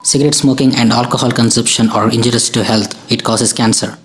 Cigarette smoking and alcohol consumption are injurious to health. It causes cancer.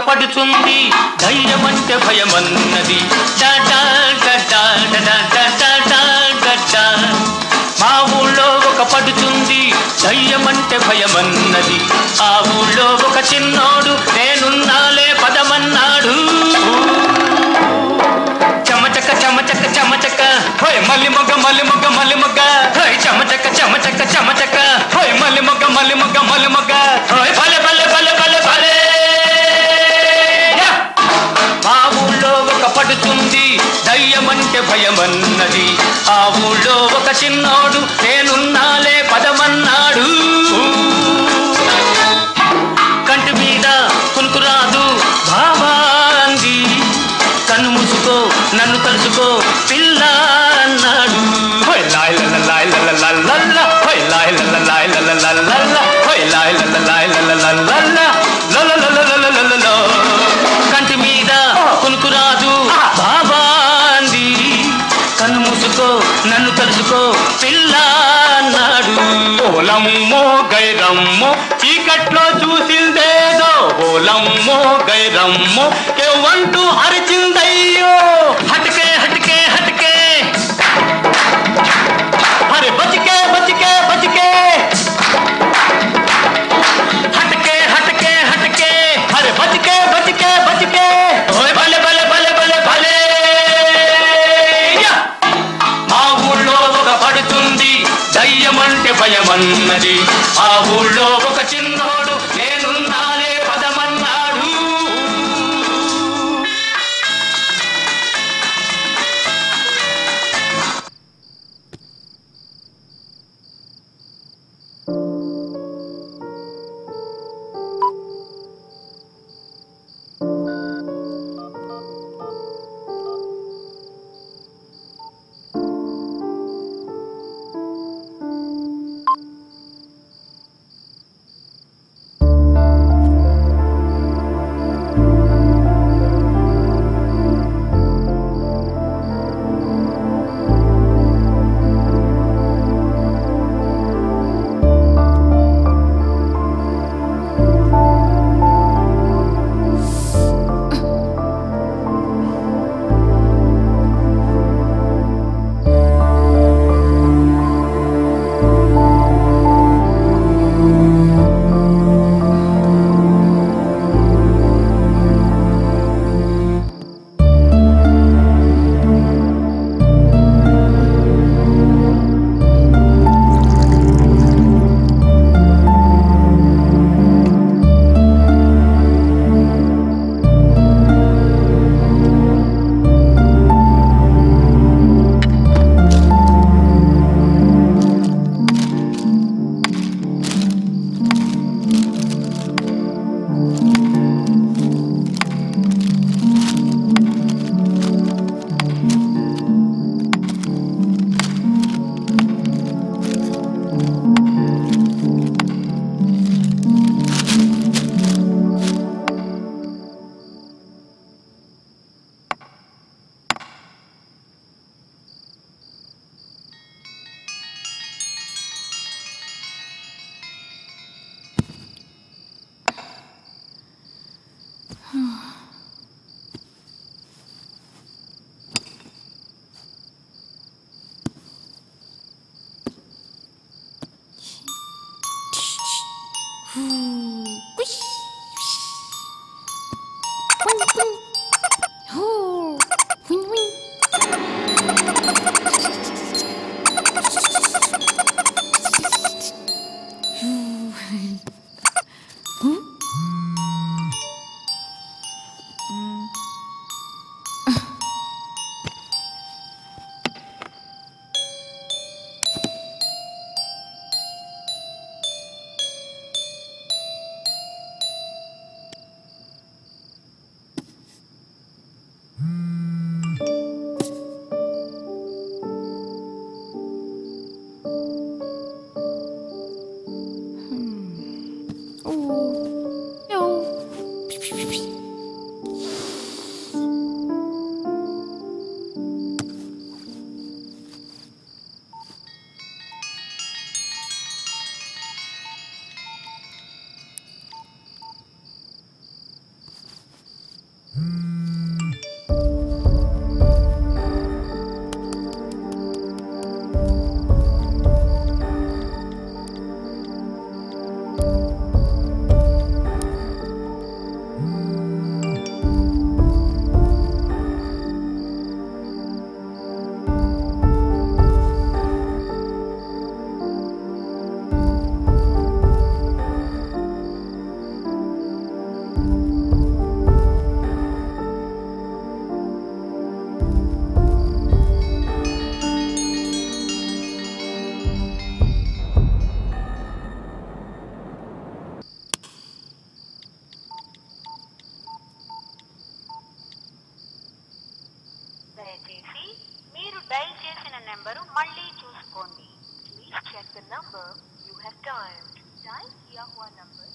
పడుతుంది ధైర్యమంటే భయమన్నది మా ఊళ్ళో ఒక పడుతుంది ధైర్యమంటే భయమన్నది ఆ ఊళ్ళో ఒక చిన్నోడు నేనున్నాలే పదమన్నాడు చమచక చమచక చమచక హోయ్ మల్లి మొగ్గ మల్లి మొగ్గ మల్లి మొగ్గ హోయ్ చమచక చమచక చమచక హోయ్ మల్లి మొగ్గ మల్లి మొగ్గ మల్లి మొగ్గ హోయ్ భలే భలే భలే భలే భలే పడుతుంది దయ్యమంటే భయమన్నది ఆ ఊళ్ళో ఒక చిన్నోడు నేనున్నాలే పదమన్నాడు కంటి మీద కునుకురాదు బాబా అంది కన్ను మూసుకో నన్ను కలుసుకో పిల్ల అన్నాడు హోయ్ లాయ్ లల్ల లాయ్ లల్ల లల్ల హోయ్ లాయ్ లల్ల లాయ్ లల్ల లల్ల హోయ్ లాయ్ లల్ల లాయ్ లల్ల లల్ల లల్ల కంటి మీద కునుకురాదు బాబా అంది కన్ను మూసుకో నన్ను కలుసుకో పిల్ల అన్నాడు ఓలమ్మో గైరమ్మో చీకట్లో చూసిందేదో ఓలమ్మో గైరమ్మో కేవంటూ అరిచిందయ్యో హటకే హటకే హటకే అరే బతికే బతికే బతికే హటకే హటకే హటకే అరే బతికే బతికే బతికే ఓయ్ భలే భలే భలే భలే భలే మా ఊళ్ళో ఒక పడుతుంది దయ్యమంటే భయమన్నది ఆ ఊళ్ళో ఒక చిన్నోడు నేనున్నాలే పదమన్నాడు నెంబరు మళ్ళీ చూసుకోండి. Please check the number you have dialled. Dial किया हुआ number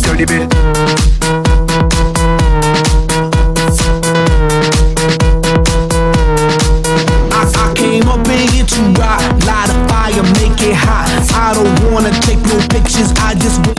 30 bit. I came up in here to rock, light a fire, make it hot. I don't wanna take no pictures, I just want.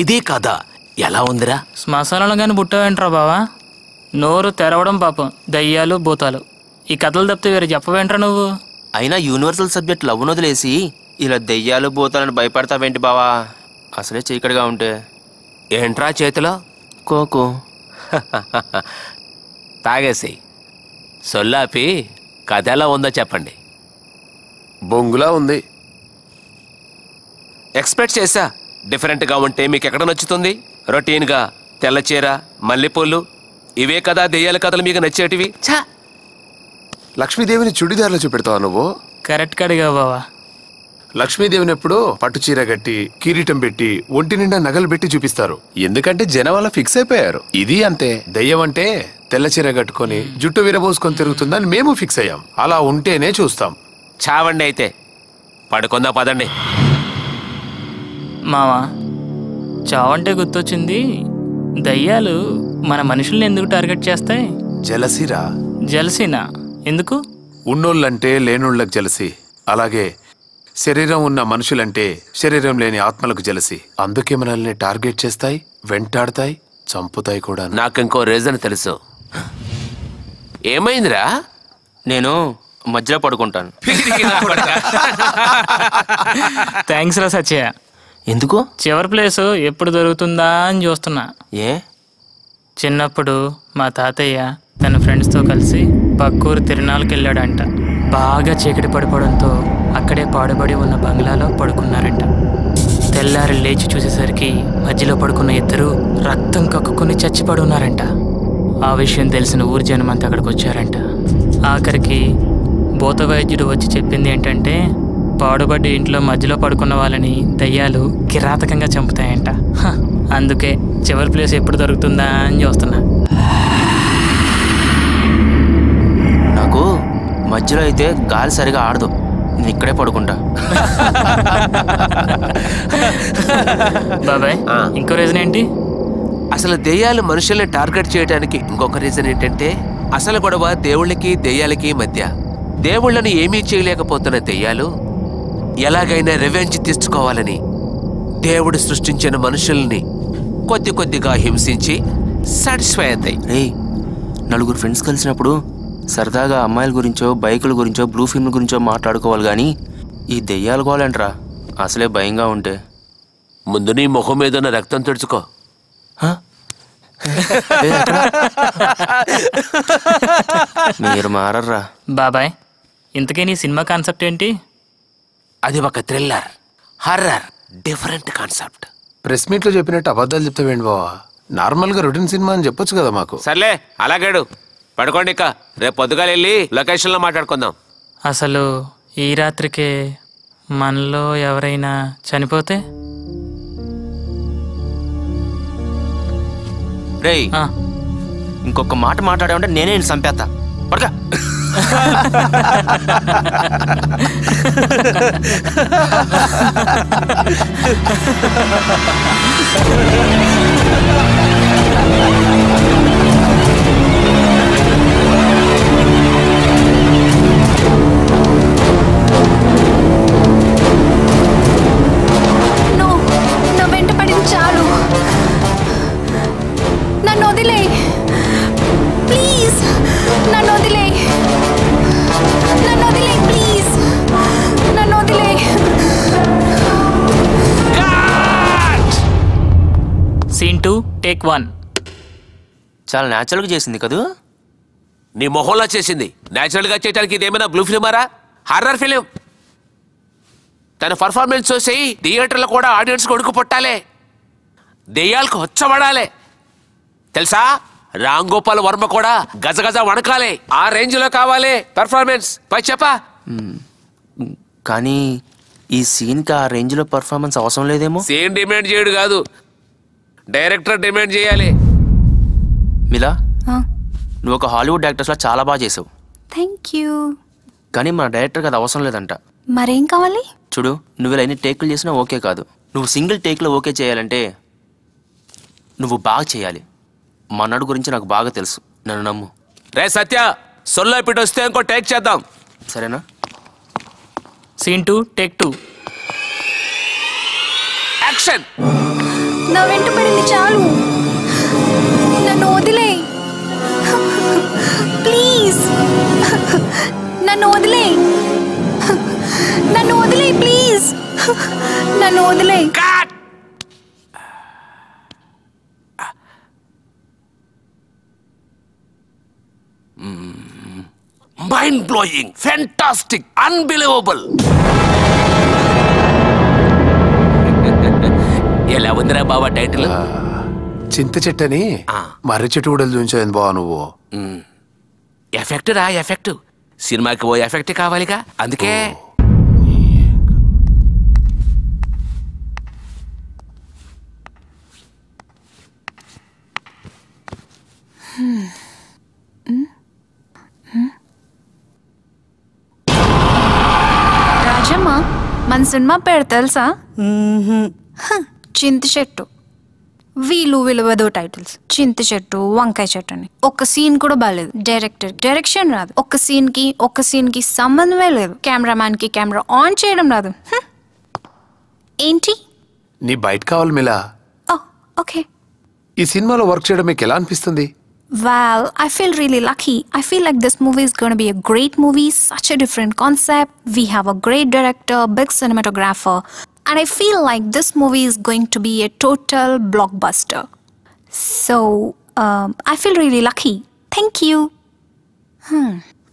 ఇదే కదా ఎలా ఉందిరా? శ్మశానంలో కానీ పుట్టావేంట్రా బావా? నోరు తెరవడం పాపం, దయ్యాలు భూతాలు. ఈ కథలు తప్పితే వేరే చెప్పవేంట్రా నువ్వు? అయినా యూనివర్సల్ సబ్జెక్ట్ లవ్ వదిలేసి ఇలా దెయ్యాలు భూతాలను భయపడతావేంటి బావా? అసలే చీకటిగా ఉంటే. ఏంట్రా చేతిలో? కోకు. తాగేసి సొల్లాపి కథ ఎలా ఉందో చెప్పండి. బొంగులా ఉంది. ఎక్స్పెక్ట్ చేశా డిఫరెంట్గా ఉంటే మీకు ఎక్కడ నచ్చుతుంది? రొటీన్గా తెల్లచీర మల్లెపూలు ఇవే కదా దెయ్యాల కథలు మీకు నచ్చేటివి. ఛా, లక్ష్మీదేవిని చుడిదార్లో చూపెడతావా నువ్వు? కరెక్ట్ కడిగా బావా. లక్ష్మీదేవిని ఎప్పుడు పట్టు చీర కట్టి కిరీటం పెట్టి ఒంటి నిండా నగలు పెట్టి చూపిస్తారు. ఎందుకంటే జనం వల్ల ఫిక్స్ అయిపోయారు. ఇది అంతే. దెయ్యం అంటే తెల్ల చీర కట్టుకొని జుట్టు విరబోసుకొని తిరుగుతుందని మేము ఫిక్స్ అయ్యాం. అలా ఉంటేనే చూస్తాం. చావండి అయితే, పడుకుందా పదండి. మావా, చావంటే గుర్తొచ్చింది. దయ్యాలు మన మనుషుల్ని ఎందుకు టార్గెట్ చేస్తాయి? జలసిరా. జలసీనా? ఎందుకు? ఉన్నోళ్ళంటే లేనోళ్ళకి జలసి, అలాగే శరీరం ఉన్న మనుషులంటే శరీరం లేని ఆత్మలకు జలసి. అందుకే మనల్ని టార్గెట్ చేస్తాయి, వెంటాడతాయి, చంపుతాయి కూడా. నాకు ఇంకో రీజన్ తెలుసు. ఏమైందిరా? నేను మధ్యలో పడుకుంటాను. థ్యాంక్స్ రా సత్య. ఎందుకు? చివరి ప్లేస్ ఎప్పుడు దొరుకుతుందా అని చూస్తున్నా. ఏ? చిన్నప్పుడు మా తాతయ్య తన ఫ్రెండ్స్తో కలిసి పక్కూరు తిరునాళ్ళకి వెళ్ళాడంట. బాగా చీకటి పడిపోవడంతో అక్కడే పాడుబడి ఉన్న బంగ్లాలో పడుకున్నారంట. తెల్లారి లేచి చూసేసరికి మధ్యలో పడుకున్న ఇద్దరు రక్తం కక్కుకుని చచ్చిపడి ఉన్నారంట. ఆ విషయం తెలిసిన ఊరి జనమంతా అక్కడికి వచ్చారంట. ఆఖరికి భూత వైద్యుడు వచ్చి చెప్పింది ఏంటంటే పాడుబడి ఇంట్లో మధ్యలో పడుకున్న వాళ్ళని దయ్యాలు కిరాతకంగా చంపుతాయంట. అందుకే చివరి ప్లేస్ ఎప్పుడు దొరుకుతుందా అని చూస్తున్నా. నాకు మధ్యలో అయితే గాలి సరిగా ఆడదు, నేను ఇక్కడే పడుకుంటా. బాబాయ్ ఇంకో రీజన్ ఏంటి? అసలు దెయ్యాలు మనుషుల్ని టార్గెట్ చేయడానికి ఇంకొక రీజన్ ఏంటంటే అసలు గొడవ దేవుళ్ళకి దెయ్యాలకి మధ్య. దేవుళ్ళని ఏమీ చేయలేకపోతున్న దెయ్యాలు ఎలాగైనా రెవెంజ్ తీసుకోవాలని దేవుడు సృష్టించిన మనుషుల్ని కొద్ది కొద్దిగా హింసించి సాటిస్ఫై అవుతాయి. రేయ్, నలుగురు ఫ్రెండ్స్ కలిసినప్పుడు సరదాగా అమ్మాయిల గురించో బైకుల గురించో బ్లూ ఫిల్మ్ గురించో మాట్లాడుకోవాలి కానీ ఈ దెయ్యాలు కోవాలంటరా అసలే భయంగా ఉంటే. ముందు నీ మొహం మీద ఉన్న రక్తం తుడుచుకో. మీరు మారర్రా. బాబాయ్ ఇంతకీ నీ సినిమా కాన్సెప్ట్ ఏంటి? అది ఒక thriller, horror, different concept. Press meet లో చెప్పినట్టు అబద్ధాలు చెప్తావేంటి బావా? నార్మల్ గా రొటీన్ సినిమా అని చెప్పొచ్చు కదా మాకు. సర్లే అలాగాడు పడుకోండి, ఇక రేపు పొద్దుగా వెళ్ళి లొకేషన్ లో మాట్లాడుకుందాం. అసలు ఈ రాత్రికే మనలో ఎవరైనా చనిపోతే? రేయ్, ఇంకొక మాట మాట్లాడామంటే నేనే చంపేస్తా. పడక నా వెంట పడింది చాలు. నన్ను వదిలే ప్లీజ్, నన్ను వదిలే, నన్ను వదిలే ప్లీజ్, నన్ను వదిలే. Scene 2 take 1. చాలా న్యాచురల్గా చేసింది కదూ? నీ మొహంలో చేసింది. న్యాచురల్ గా చేయడానికి ఇదేమైనా బ్లూ ఫిలిమారా, హర్రర్ ఫిలిం? తన పర్ఫార్మెన్స్ చూసి థియేటర్లో కూడా ఆడియన్స్ కొడుకు పుట్టాలే, దెయ్యాలకు వచ్చబడాలే. తెలుసా, రామ్ గోపాల్ వర్మ కూడా గజగజ వణకాలే. ఆ రేంజ్ లో కావాలి పర్ఫార్మెన్స్. పై చెప్పా. కానీ ఈ సీన్కి ఆ రేంజ్లో పర్ఫార్మెన్స్ అవసరం లేదేమో. సీన్ డిమాండ్ చేయడు కాదు, డైరెక్టర్ డిమాండ్ చేయాలి. మిలా, నువ్వు ఒక హాలీవుడ్ యాక్టర్స్లో చాలా బాగా చేసావు. Thank you. కానీ మన డైరెక్టర్కి అది అవసరం లేదంట. మరేం కావాలి? చూడు, నువ్వు ఇలా ఎన్ని టేకులు చేసినా ఓకే కాదు. నువ్వు సింగిల్ టేక్లో ఓకే చేయాలంటే నువ్వు బాగా చేయాలి. మన్నాడు గురించి నాకు బాగా తెలుసు, నన్ను నమ్ము. రే సత్య, సొల్లో పిట్ వస్తే ఇంకో టేక్ చేద్దాం, సరేనా? Scene 2 take 2. యాక్షన్. నా వెంట పడింది చాలు, నన్ను వదిలే ప్లీజ్, నన్ను వదిలే, నన్ను వదిలే ప్లీజ్, నన్ను వదిలే. Mind blowing, fantastic, unbelievable. ఎలా ఉందిరా బాబా టైటిల్? చింత చెట్టని మర్రి చెట్టు కూడా చూపించావు బావా నువ్వు. ఎఫెక్ట్ రా, ఎఫెక్ట్. సినిమాకి ఓ ఎఫెక్ట్ కావాలిగా, అందుకే. రాజమ్మ, మన సినిమా పేరు తెలుసా? చింత చెట్టు. వీళ్ళు విలువదో టైటిల్స్. చింత చెట్టు, వంకాయ చెట్టు అని. ఒక్క సీన్ కూడా బాగాలేదు. డైరెక్షన్ రాదు. ఒక్క సీన్ కి సంబంధమే లేదు. కెమెరామ్యాన్ కి కెమెరా ఆన్ చేయడం రాదు. ఏంటి? నీ బయట కావాలి మిలా. ఓకే. ఈ సినిమాలో వర్క్ చేయడం మీకు ఎలా అనిపిస్తుంది? Well, I feel really lucky. I feel like this movie is going to be a great movie, such a different concept. We have a great director, big cinematographer, and I feel like this movie is going to be a total blockbuster. So, I feel really lucky. Thank you.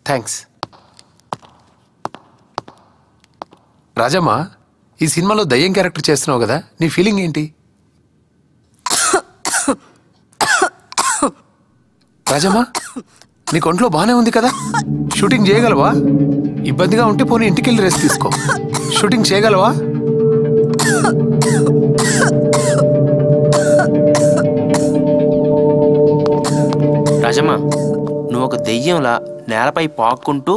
Thanks. Rajamma, ఈ సినిమాలో దయ్యం character చేస్తున్నావు కదా, నీ feeling ఏంటి? రాజమ్మ, నీకు ఒంట్లో బాగానే ఉంది కదా, షూటింగ్ చేయగలవా? ఇబ్బందిగా ఉంటే పోనీ ఇంటికి వెళ్ళి రెస్ట్ తీసుకో. షూటింగ్ చేయగలవా? రాజమ్మ, నువ్వు ఒక దెయ్యంలా నేలపై పాక్కుంటూ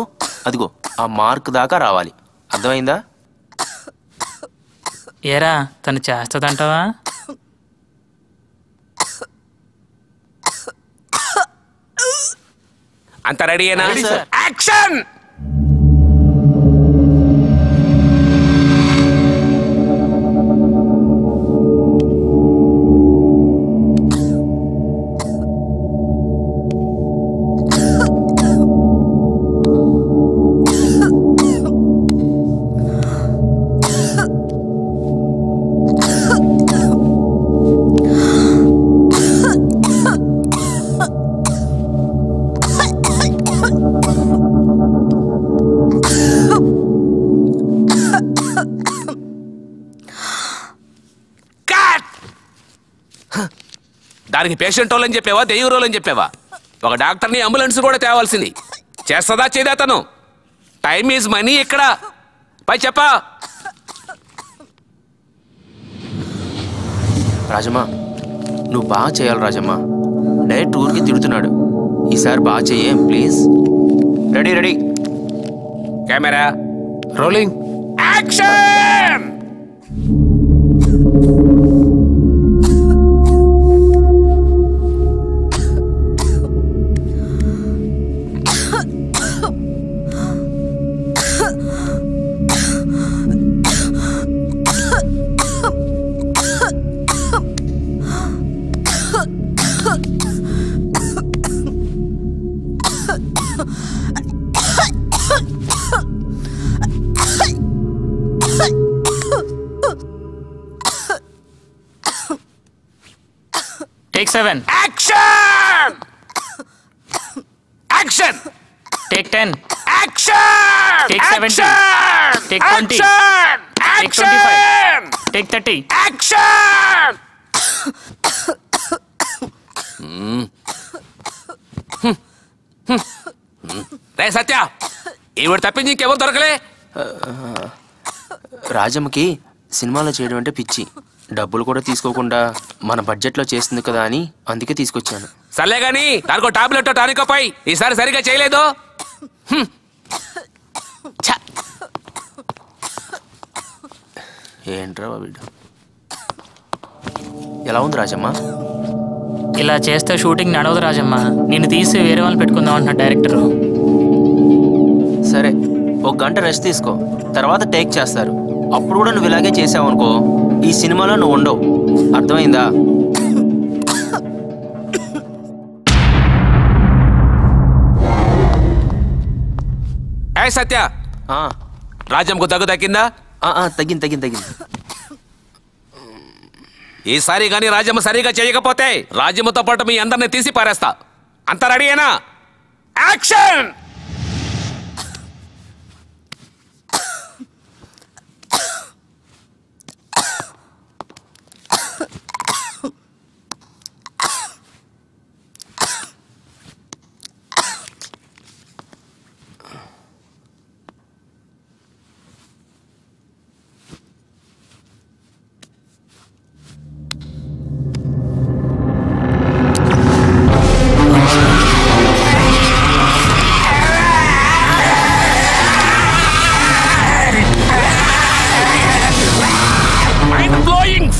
అదిగో ఆ మార్క్ దాకా రావాలి. అర్థమైందా? ఏరా తను చేస్తుందంటావా? అంత రెడీయేనా? యాక్షన్! దానికి పేషెంట్ రోల్ అని చెప్పావా, దెయ్యం రోల్ అని చెప్పావా? ఒక డాక్టర్ని అంబులెన్స్ కూడా తేవాల్సింది. చేస్తుందా చేయదా తను? టైమ్ ఈజ్ మనీ ఇక్కడ. పై చెప్పా. రాజమ్మ, నువ్వు బాగా చేయాలి రాజమ్మ. డైరెక్ట్ ఊరికి తిడుతున్నాడు. ఈసారి బాగా చెయ్యే please. Ready ready, camera rolling, action! Take 7. Action! Action! Take 10. Action! Take 70. Action! Take 20. Action! Take 25. Take 30. Action! రే సత్య, ఈవిడ తప్పించి ఇంకెవరు దొరకలే. రాజమ్మకి సినిమాలో చేయడం అంటే పిచ్చి. డబ్బులు కూడా తీసుకోకుండా మన బడ్జెట్లో చేస్తుంది కదా అని అందుకే తీసుకొచ్చాను. సర్లే గాని దానికో టాబ్లెట్ టానికో పై. ఈసారి సరిగా చేయలేదు. ఏంట్రా వీడు. ఎలా ఉంది రాజమ్మ? ఇలా చేస్తే షూటింగ్ నడవదు రాజమ్మ. నిన్ను తీసి వేరే వాళ్ళు పెట్టుకుందాం అంటున్నా డైరెక్టరు. సరే, ఒక గంట రెస్ట్ తీసుకో, తర్వాత టేక్ చేస్తారు. అప్పుడు కూడా నువ్వు ఇలాగే చేసావు అనుకో, ఈ సినిమాలో నువ్వు ఉండవు. అర్థమైందా? ఏ సత్య, రాజమ్మకు దగ్గు తగ్గిందా? తగ్గింది. ఈసారి కానీ రాజమ్మ సరిగా చేయకపోతే రాజమ్మతో పాటు మీ అందరిని తీసి పారేస్తా. అంత రెడీయేనా? యాక్షన్!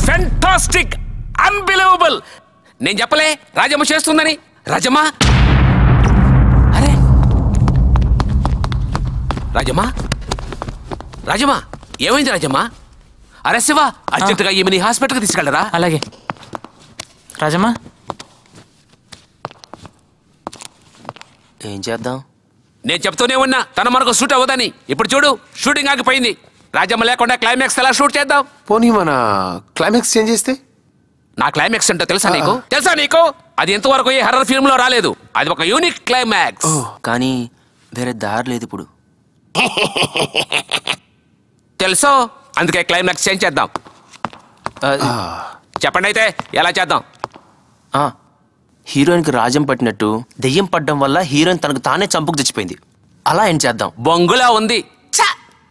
Fantastic, unbelievable. నేను చెప్పలే రాజమ్మ చేస్తుందని. రాజమ్మ, అరే రాజమ్మ ఏమైంది రాజమ్మ? అరే శివ, అర్జెంటుగా ఈమెని హాస్పిటల్కి తీసుకెళ్ళరా. అలాగే రాజమ్మ. ఏం చేద్దాం? నేను చెప్తూనే ఉన్నా తన మనకు షూట్ అవ్వదని. ఇప్పుడు చూడు, షూటింగ్ ఆగిపోయింది. రాజమ్మ లేకుండా క్లైమాక్స్ ఎలా షూట్ చేద్దాం? పోనీ మన క్లైమాక్స్ చేంజ్ చేస్తే? నా క్లైమాక్స్ ఏంటో తెలుసా నీకు? అది ఎంతవరకు ఏ హర్రర్ ఫిల్మ్ లో రాలేదు. అది ఒక యూనిక్ క్లైమాక్స్. కానీ వేరే దారి లేదు ఇప్పుడు. తెలుసో, అందుకే క్లైమాక్స్ చేంజ్ చేద్దాం. చెప్పండి అయితే ఎలా చేద్దాం? హీరోయిన్కి రాజం పట్టినట్టు దెయ్యం పడ్డం వల్ల హీరోయిన్ తనకు తానే చంపుకు తెచ్చిపోయింది. అలా ఏం చేద్దాం? బొంగులా ఉంది.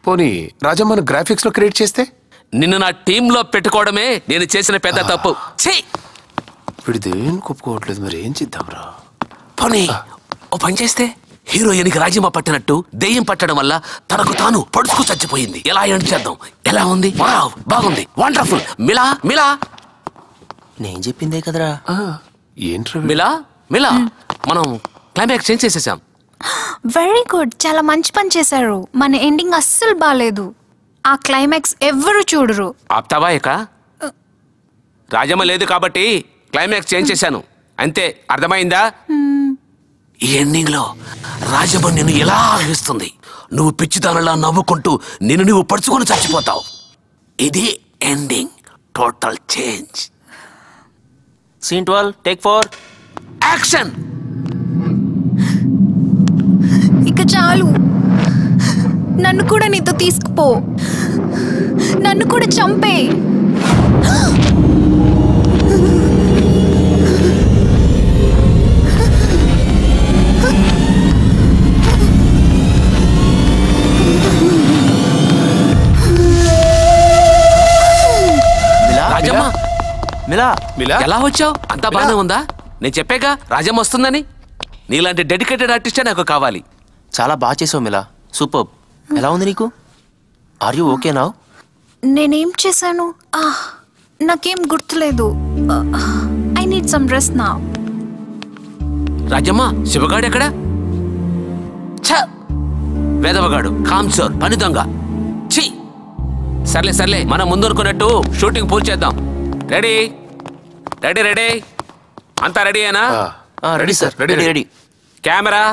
పోనీ రాజమ్మను గ్రాఫిక్స్ లో క్రియేట్ చేస్తే? నిన్ను నా టీమ్ లో పెట్టుకోవడమే నేను చేసిన పెద్ద తప్పు. వీడు దేని ఒప్పుకోవట్లేదు, మరి ఏం చేద్దాంరా? పోనీ ఓ పని చేస్తే, హీరోయిన్కి రాజమ్మ పట్టినట్టు దెయ్యం పట్టడం వల్ల తనకు తాను పడుచుకు చచ్చిపోయింది. ఎలా ఎండ్ చేద్దాం? ఎలా ఉంది? బాగుంది, వండర్ఫుల్. మిలా మిలా నేను చెప్పిందే కదరా. ఏంట్రా మిలా మిలా మనం క్లైమాక్స్ చేంజ్ చేసేసాం. వెరీ గుడ్, చాలా మంచి పని చేశారు. మన ఎండింగ్ అస్సలు బాలేదు. ఆ క్లైమాక్స్ ఎవ్వరు చూడరు. ఆప్తావా ఇక? రాజమ్మ లేదు కాబట్టి క్లైమాక్స్ చేంజ్ చేశాను అంతే. అర్థమైందా? ఈ ఎండింగ్ లో రాజమ్మ నిన్ను ఎలా ఆగిస్తుంది, నువ్వు పిచ్చిదానలా నవ్వుకుంటూ నిన్ను నువ్వు పడుచుకొని చచ్చిపోతావు. ఇది ending. Total change. Scene 12 take 4 action. ఇక చాలు. నన్ను కూడా నీతో తీసుకుపో. నన్ను కూడా చంపే. రాజమ్మ, మిలా మిలా ఎలా వచ్చావు? అంతా బాగానే ఉందా? నేను చెప్పాగా రాజమ్మ వస్తుందని. నీలాంటి డెడికేటెడ్ ఆర్టిస్టే నాకు కావాలి. చాలా బాగా చేసావు మిలా, సూపర్. ఎలా ఉంది నీకు? Are you okay now? నేనేం చేశాను? నాకేం గుర్తులేదు. I need some rest now. Rajamma, శివగాడు ఎక్కడ? వేదవగాడు, కామ్సోర్, పని దొంగ. ఛీ! సర్లే సర్లే, మనం ముందనుకున్నట్టు షూటింగ్ పూర్తి చేద్దాం. రెడీ రెడీ రెడీ అంతా రెడీ అయినా? Ready sir, ready ready. Camera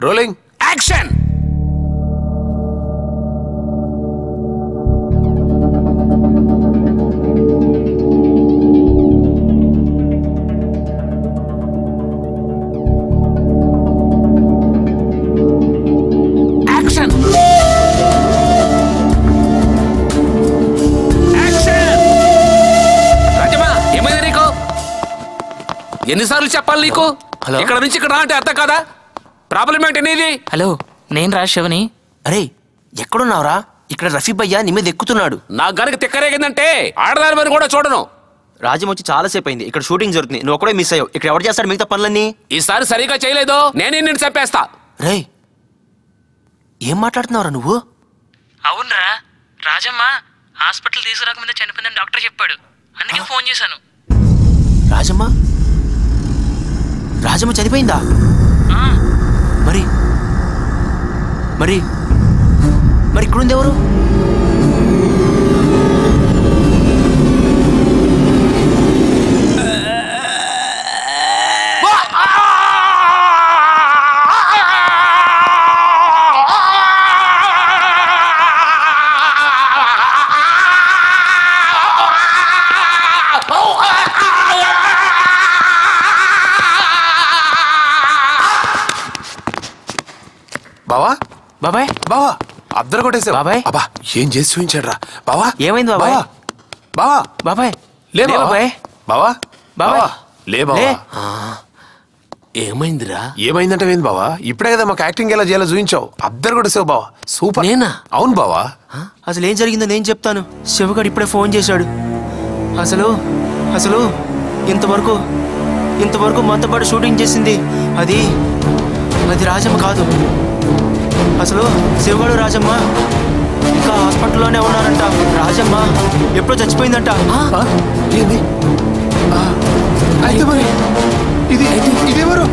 rolling, action. ఎన్నిసార్లు చెప్పాలి నీకు? ఇక్కడ నుంచి ఇక్కడ అంటే అర్థం కదా? ప్రాబ్లం ఏంటి నీది? హలో, నేను రా శివని. అరే ఎక్కడున్నావురా? ఇక్కడ రఫీ భయ్యా నీ మీద ఎక్కుతున్నాడు. నాకు గనక తిక్కరేగిందంటే ఆడదాని మీద కూడా చూడను. రాజం వచ్చి చాలాసేపు అయింది. ఇక్కడ షూటింగ్ జరుగుతుంది, నువ్వు ఒకడే మిస్ అయ్యావు. ఇక్కడ ఎవరు చేస్తాడు మిగతా పనులన్నీ? ఈసారి సరిగా చేయలేదు, నేనే నిన్ను చంపేస్తా. రే ఏం మాట్లాడుతున్నావురా నువ్వు? అవునరా, రాజమ్మ హాస్పిటల్ తీసుకురాకముందే చనిపోయిందని డాక్టర్ చెప్పాడు. అందుకే ఫోన్ చేశాను. రాజమ్మ రాజమ్మ చనిపోయిందా? మరి మరి మరి ఇక్కడుంది ఎవరు? బావా బాబాయ్, బావా అద్దరు కొట్టేసావు. బాబాయ్, అబ్బా ఏం చేసి చూపించాడు రా బావా. ఏమైంది బాబాయ్? బావా బాబాయ్ లే బాబాయ్. బావా బావా లే బావా. ఏమైందిరా? ఏమైందంటే ఏంది బావా? ఇప్పుడే కదా మాకు యాక్టింగ్ ఎలా చేయాలో చూపించావు. అద్దరు కొట్టేసావు బావా, సూపర్. నేనా? అవును బావా. అసలు ఏం జరిగిందో నేను చెప్తాను. శివగాడు ఇప్పుడే ఫోన్ చేశాడు. అసలు అసలు ఇంతవరకు మనతో పాటు షూటింగ్ చేసింది అది రాజమ్మ కాదు. అసలు శివగాడు రాజమ్మ ఇంకా హాస్పిటల్లోనే ఉన్నారంట. రాజమ్మ ఎప్పుడో చచ్చిపోయిందంట. ఏంది? అయితే మరి ఇదెవరు?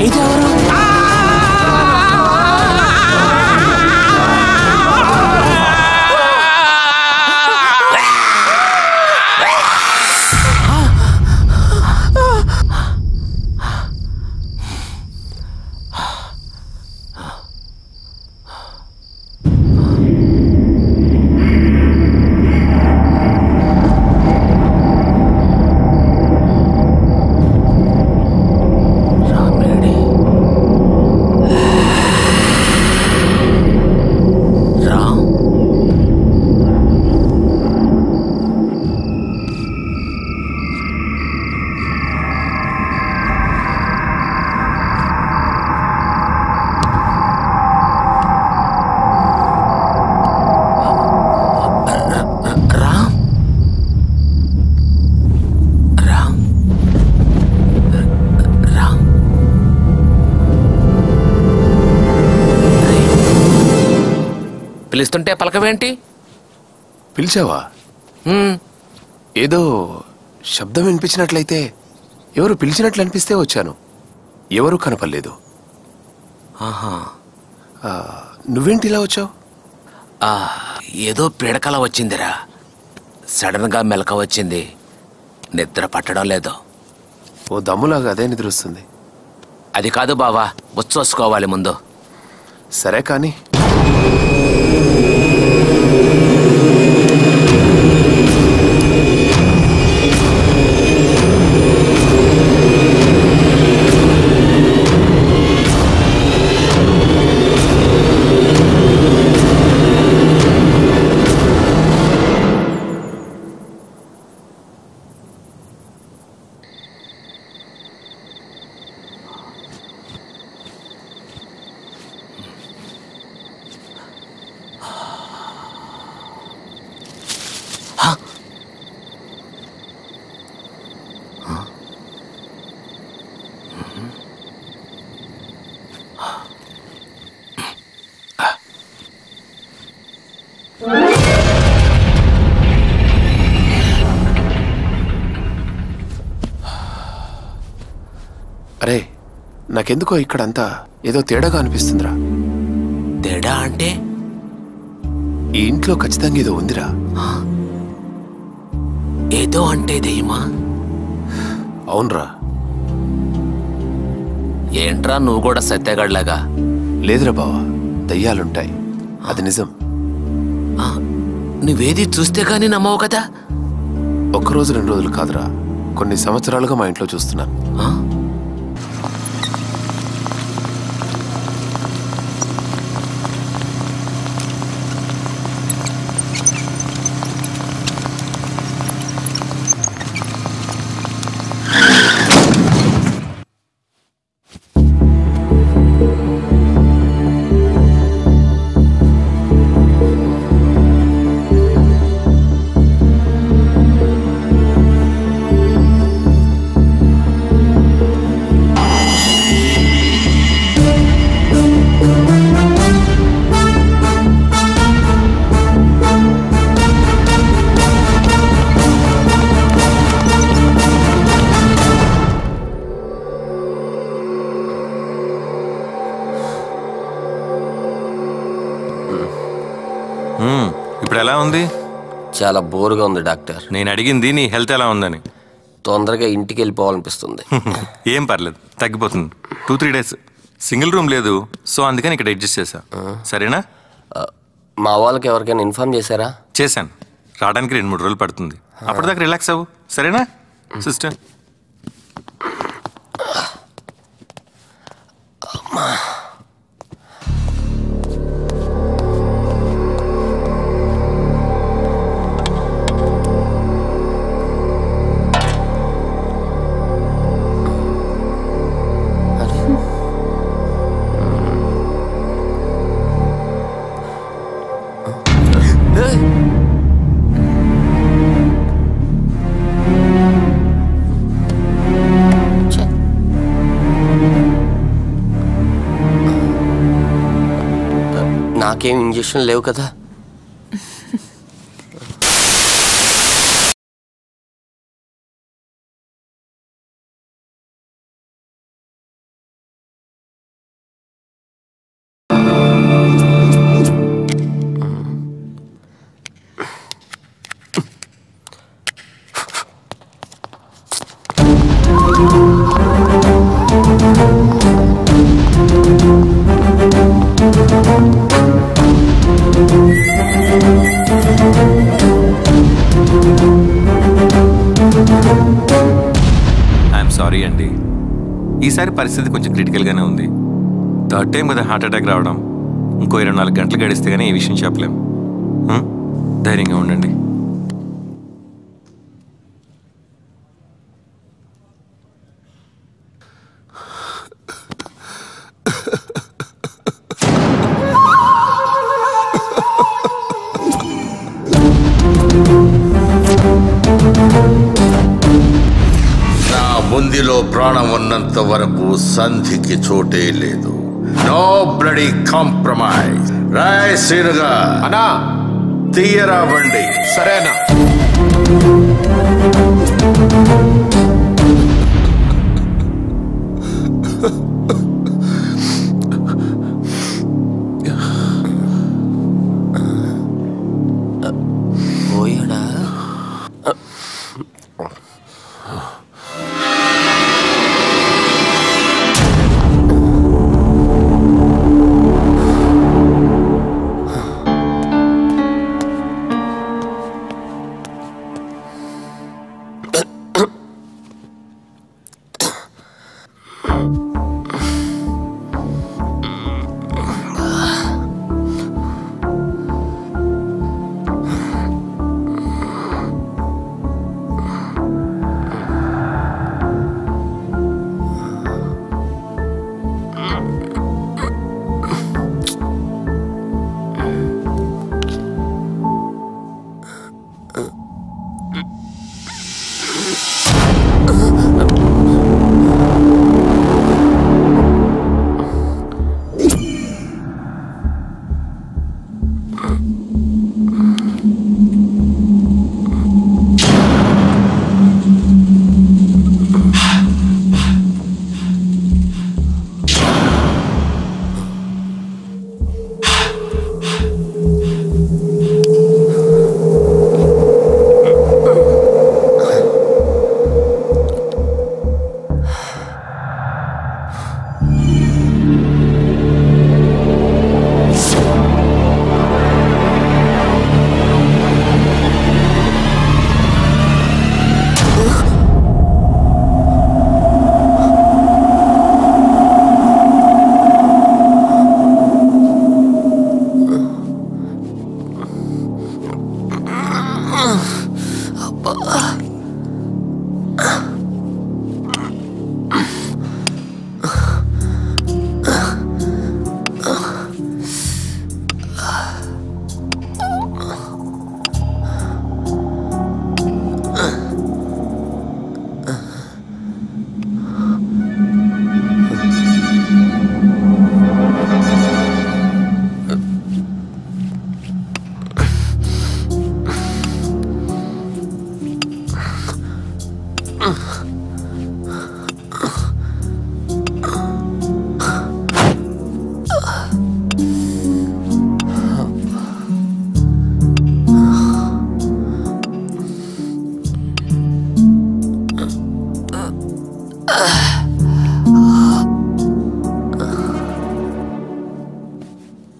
పిలుస్తుంటే పలకవేంటి? పిలిచావా? ఏదో శబ్దం వినిపించినట్లయితే ఎవరు పిలిచినట్లు అనిపిస్తే వచ్చాను. ఎవరు కనపడలేదు. ఆహా, నువ్వేంటి ఇలా వచ్చావు? ఏదో పీడకల వచ్చిందిరా. సడన్గా మెలక వచ్చింది. నిద్ర పట్టడం లేదు. ఓ దమ్ములాగా అదే నిద్ర వస్తుంది. అది కాదు బావా, బుచ్చోసుకోవాలి ముందు. సరే కానీ అరే, నాకెందుకో ఇక్కడంతా ఏదో తేడాగా అనిపిస్తుందిరా. తేడా అంటే? ఈ ఇంట్లో ఖచ్చితంగా ఏదో ఉందిరా. ఏదో అంటే దెయ్యమా? అవునరా. ఏంట్రా నువ్వు కూడా సత్యగడ్లాగా? లేదురా బావా, దయ్యాలుంటాయి, అది నిజం. నువ్వేది చూస్తే గానీ నమ్మవు కదా. ఒక్కరోజు 2 రోజులు కాదురా, కొన్ని సంవత్సరాలుగా మా ఇంట్లో చూస్తున్నాను. ఇప్పుడు ఎలా ఉంది? చాలా బోరుగా ఉంది డాక్టర్. నేను అడిగింది నీ హెల్త్ ఎలా ఉందని. తొందరగా ఇంటికి వెళ్ళిపోవాలనిపిస్తుంది. ఏం పర్లేదు, తగ్గిపోతుంది. 2-3 days సింగిల్ రూమ్ లేదు, సో అందుకని ఇక్కడ అడ్జస్ట్ చేశా. సరేనా? మా వాళ్ళకి ఎవరికైనా ఇన్ఫార్మ్ చేశారా? చేశాను. రావడానికి 2-3 రోజులు పడుతుంది. అప్పటిదాకా రిలాక్స్ అవ్వు, సరేనా సిస్టర్? నాకేం ఇంజెక్షన్ లేవు కదా? సారీ అండి, ఈసారి పరిస్థితి కొంచెం క్రిటికల్గానే ఉంది. 3rd టైం కదా హార్ట్ అటాక్ రావడం. ఇంకో 24 గంటలు గడిస్తే కానీ ఈ విషయం చెప్పలేం. ధైర్యంగా ఉండండి. బొందిలో ప్రాణం ఉన్నంత వరకు సంధికి చోటే లేదు. No bloody compromise. రాయ్ శ్రీనుగా అన్నా తీయరా బండి. సరే అన్నా. పోయాడా?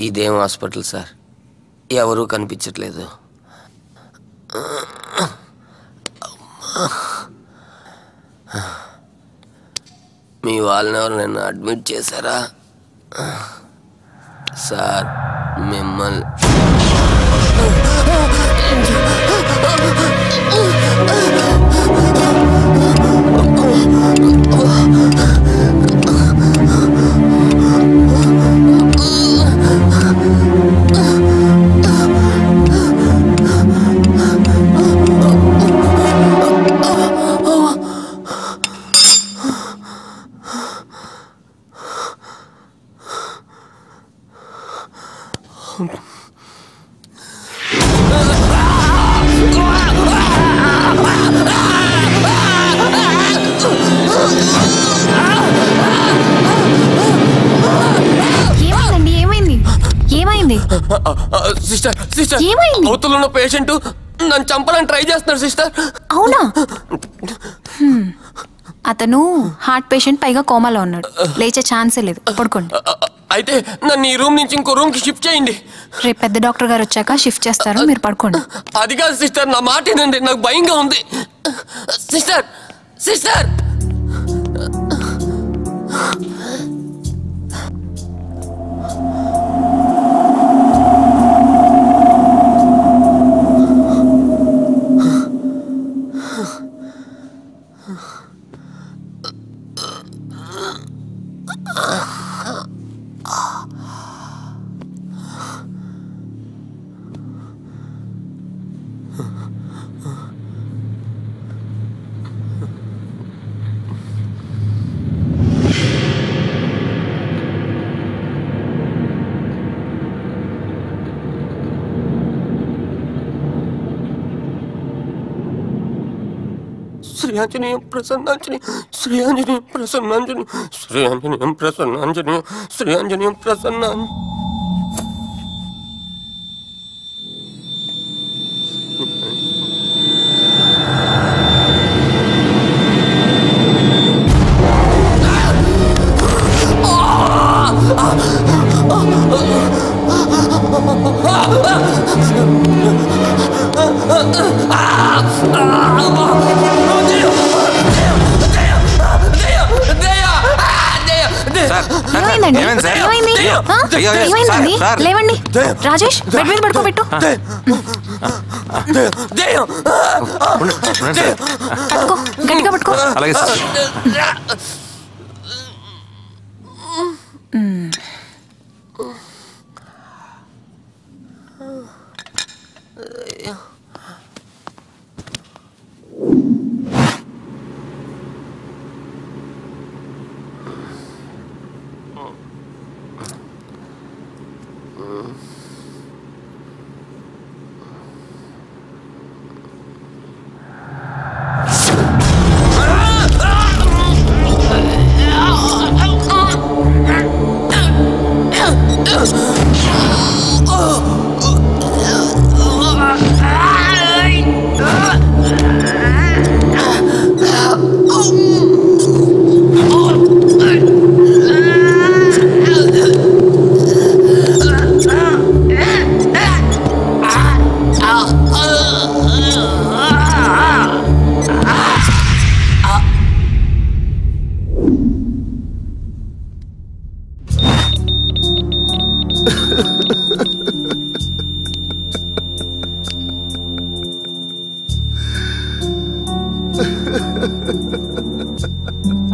ఇదేం హాస్పిటల్ సార్, ఎవరూ కనిపించట్లేదు. మీ వాళ్ళని ఎవరు నన్ను అడ్మిట్ చేశారా సార్? మిమ్మల్ని సిస్టర్ సిస్టర్ అవతల ఉన్న పేషెంట్ నన్ను చంపాలని ట్రై చేస్తున్నాడు సిస్టర్. అవునా? అతను హార్ట్ పేషెంట్, పైగా కోమాలో ఉన్నాడు, లేచే ఛాన్సే లేదు. పడుకోండి. అయితే నన్ను ఈ రూమ్ నుంచి ఇంకో రూమ్ కి షిఫ్ట్ చేయండి. రేపు పెద్ద డాక్టర్ గారు వచ్చాక షిఫ్ట్ చేస్తారు, మీరు పడుకోండి. అది కాదు సిస్టర్, నా మాట ఏంటంటే నాకు భయంగా ఉంది. సిస్టర్ సిస్టర్ శ్రీయాంజనేయం ప్రసన్నాంజనేయం శ్రీయాంజనేయం ప్రసన్నాంజనేయం శ్రీయాంజనేయం ప్రసన్నాంజనేయం శ్రీయాంజనేయం ప్రసన్నాంజనేయం. లేవండి రాజేష్, బెడ్ మీద పడుకోబెట్టు. గట్టిగా పట్టుకో.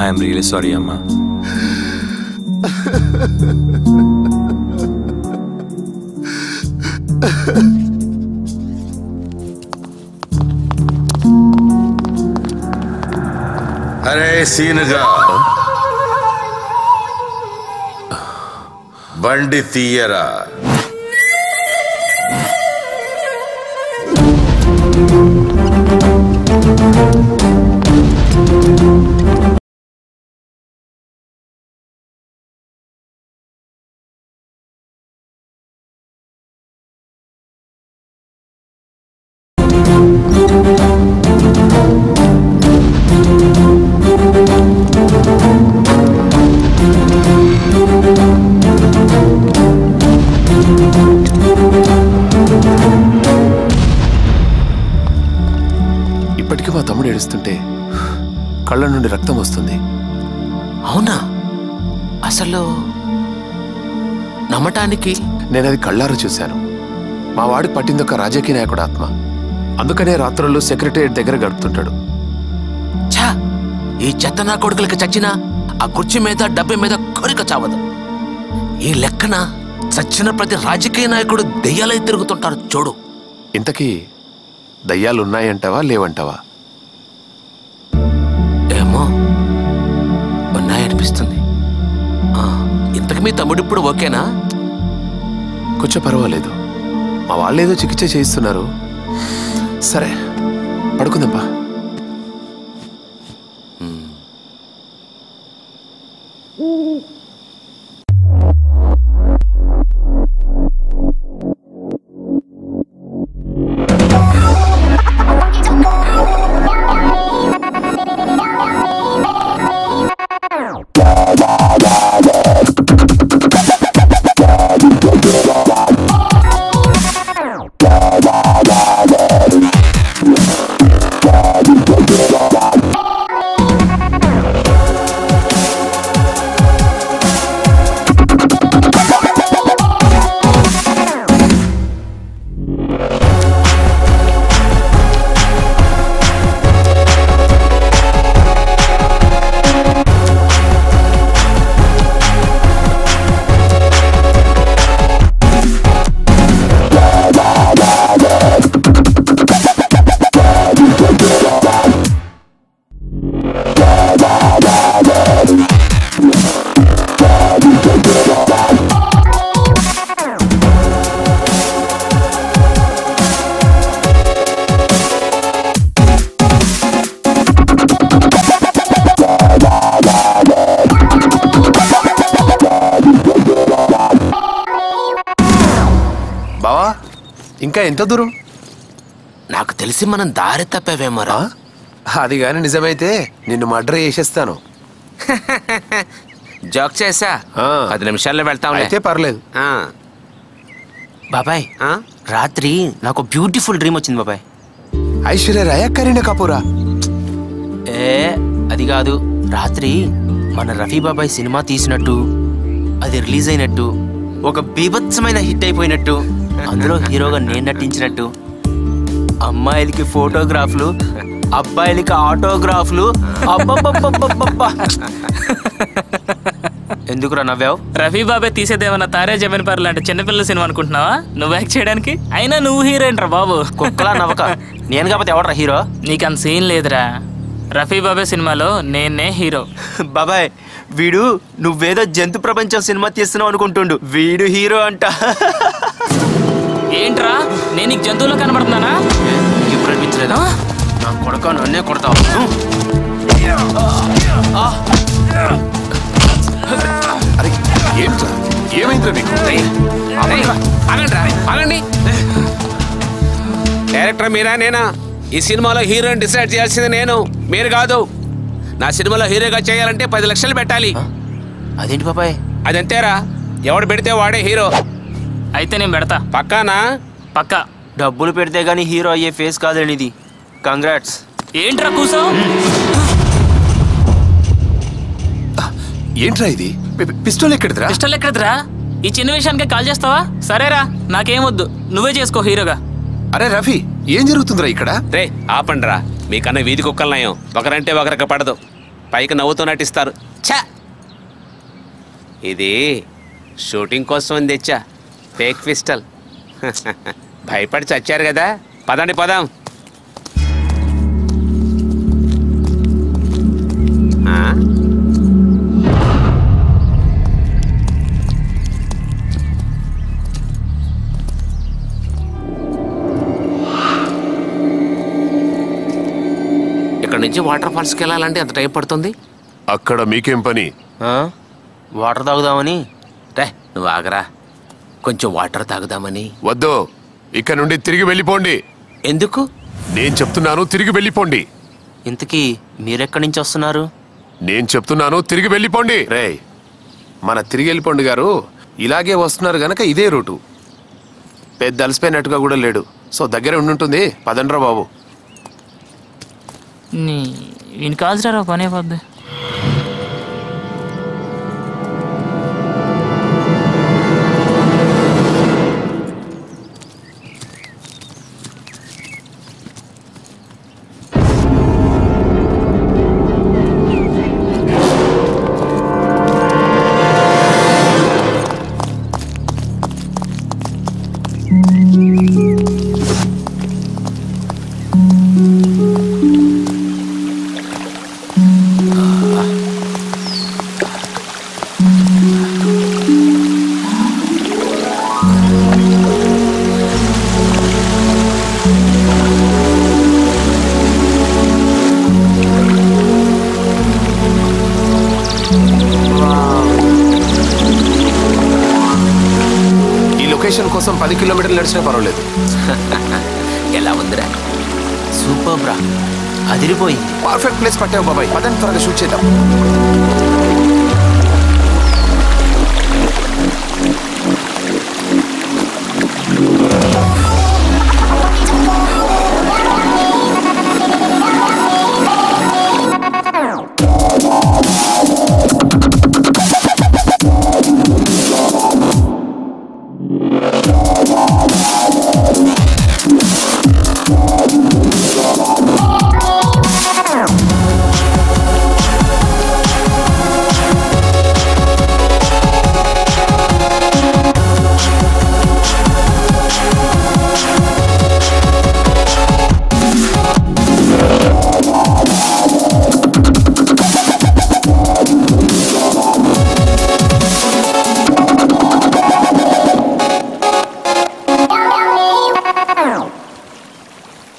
I am really sorry, Amma. అరే సీనుగా బండి తీయరా. ఇప్పటికీ మా తమ్ముడు ఏడుస్తుంటే కళ్ళ నుండి రక్తం వస్తుంది. అవునా? అసలు నమ్మటానికి నేను అది కళ్ళారా చూశాను. మా వాడికి పట్టిందొక రాజకీయ నాయకుడు ఆత్మ. అందుకనే రాత్రుల్లో సెక్రటేరియట్ దగ్గర గడుపుతుంటాడు. ఛా, ఈ చెత్త నా కొడుకులకి చచ్చినా ఆ కుర్చీ మీద డబ్బు మీద కోరిక చావదు. ఈ లెక్కన చచ్చిన ప్రతి రాజకీయ నాయకుడు దెయ్యాలై తిరుగుతుంటారు చూడు. ఇంతకీ దయ్యాలున్నాయంటావా లేవంటావా? ఏమో, ఉన్నాయనిపిస్తుంది. ఇంతకు మీ తమ్ముడు ఇప్పుడు ఓకేనా? కొంచెం పర్వాలేదు. మా వాళ్ళేదో చికిత్స చేయిస్తున్నారు. సరే, పడుకుందాంపా. ఇంకా ఎంత దూరం? నాకు తెలిసి మనం దారి తప్పేవేమోరా. అది గాని నిజమైతే నిన్ను మర్డర్ చేసేస్తాను. జోక్ చేసా, 10 నిమిషాల్లో వెళ్తాం. అయితే పర్లేదు. బాబాయ్ రాత్రి నాకు బ్యూటిఫుల్ డ్రీమ్ వచ్చింది బాబాయ్. ఐశ్వర్య రాయ, కరీనా కపూరా? అది కాదు. రాత్రి మన రఫీ బాబాయ్ సినిమా తీసినట్టు, అది రిలీజ్ అయినట్టు, ఒక బీభత్సమైన హిట్ అయిపోయినట్టు, అందులో హీరోగా నేను నటించినట్టు, అమ్మాయిలకి ఫోటోగ్రాఫ్లు, అబ్బాయిలకి ఆటోగ్రాఫ్లు. అబ్బబ్బబ్బబ్బబ్బబ్బా! ఎందుకురా నవ్వావు? రఫీ బాబాయ్ తీసేదేమన్నా తారే జమీన్ పర్ లాంటి చిన్నపిల్లల సినిమా అనుకుంటున్నావా నువ్వు యాక్ట్ చేయడానికి? అయినా నువ్వు హీరోయిన్ రా బాబు. కుక్కలా నవ్వక. నేను కాకపోతే ఎవడరా హీరో? నీకు అంత సీన్ లేదురా. రఫీ బాబాయ్ సినిమాలో నేనే హీరో. బాబాయ్ వీడు నువ్వేదో జంతు ప్రపంచం సినిమా తీస్తున్నావు అనుకుంటుండు, వీడు హీరో అంట. ఏంట్రా నేను నీకు జంతువులో కనబడుతున్నానా? ఇప్పుడు అనిపించలేదా? నా కొడుకు నన్నే కొడతావు. డైరెక్టర్ మీరా నేనా? ఈ సినిమాలో హీరోని డిసైడ్ చేయాల్సింది నేను, మీరు కాదు. నా సినిమాలో హీరోగా చేయాలంటే 10 లక్షలు పెట్టాలి. అదేంటి బాబాయ్? అదంతేరా, ఎవడు పెడితే వాడే హీరో. అయితే నేను పెడతా. పక్కానా? పక్కా. డబ్బులు పెడితే గానీ హీరో అయ్యే ఫేస్ కాదండి ఇది. కంగ్రాట్స్. ఏంట్రా కూసో? ఏంట్రా ఇది? పిస్టల్ ఎక్కడిదిరా? పిస్టల్ ఎక్కడిదిరా? ఈ చిన్న విషయానికి కాల్ చేస్తావా? సరేరా, నాకేమొద్దు, నువ్వే చేసుకో హీరోగా. అరే రఫీ, ఏం జరుగుతుందిరా ఇక్కడ? రే ఆపండిరా, మీకన్నా వీధి కుక్కలు నయం. ఒకరంటే ఒకరికి పడదు, పైకి నవ్వుతూ నటిస్తారు. ఛా, ఇది షూటింగ్ కోసం తెచ్చా, ఫేక్ పిస్టల్. భయపడి చచ్చారు కదా, పదండి పదాం. ఇక్కడ నుంచి వాటర్ ఫాల్స్కి వెళ్ళాలంటే ఎంత టైం పడుతుంది? అక్కడ మీకేం పని? వాటర్ తాగుదామని. రే నువ్వు ఆగరా, కొంచెం వాటర్ తాగుదామని. వద్దు, ఇక్కడ నుండి తిరిగి వెళ్ళిపోండి. ఎందుకు? నేను చెప్తున్నాను, తిరిగి వెళ్ళిపోండి. ఇంతకీ మీరెక్కడి నుంచి వస్తున్నారు? నేను చెప్తున్నాను, తిరిగి వెళ్ళిపోండి. రే, మన తిరిగి వెళ్ళిపోండి గారు ఇలాగే వస్తున్నారు గనక ఇదే రూటు. పెద్ద అలసిపోయినట్టుగా కూడా లేడు, సో దగ్గర ఉండుంటుంది. పదండ్రా బాబు. వీని కాల్సిరా పనే పోద్ది. కోసం 10 కిలోమీటర్లు నడిచినా పర్వాలేదు. ఎలా ఉందిరా? సూపర్ బ్రా, అదిరిపోయింది. పర్ఫెక్ట్ ప్లేస్ పట్టావు బాబాయ్. పదండి త్వరగా షూట్ చేద్దాం.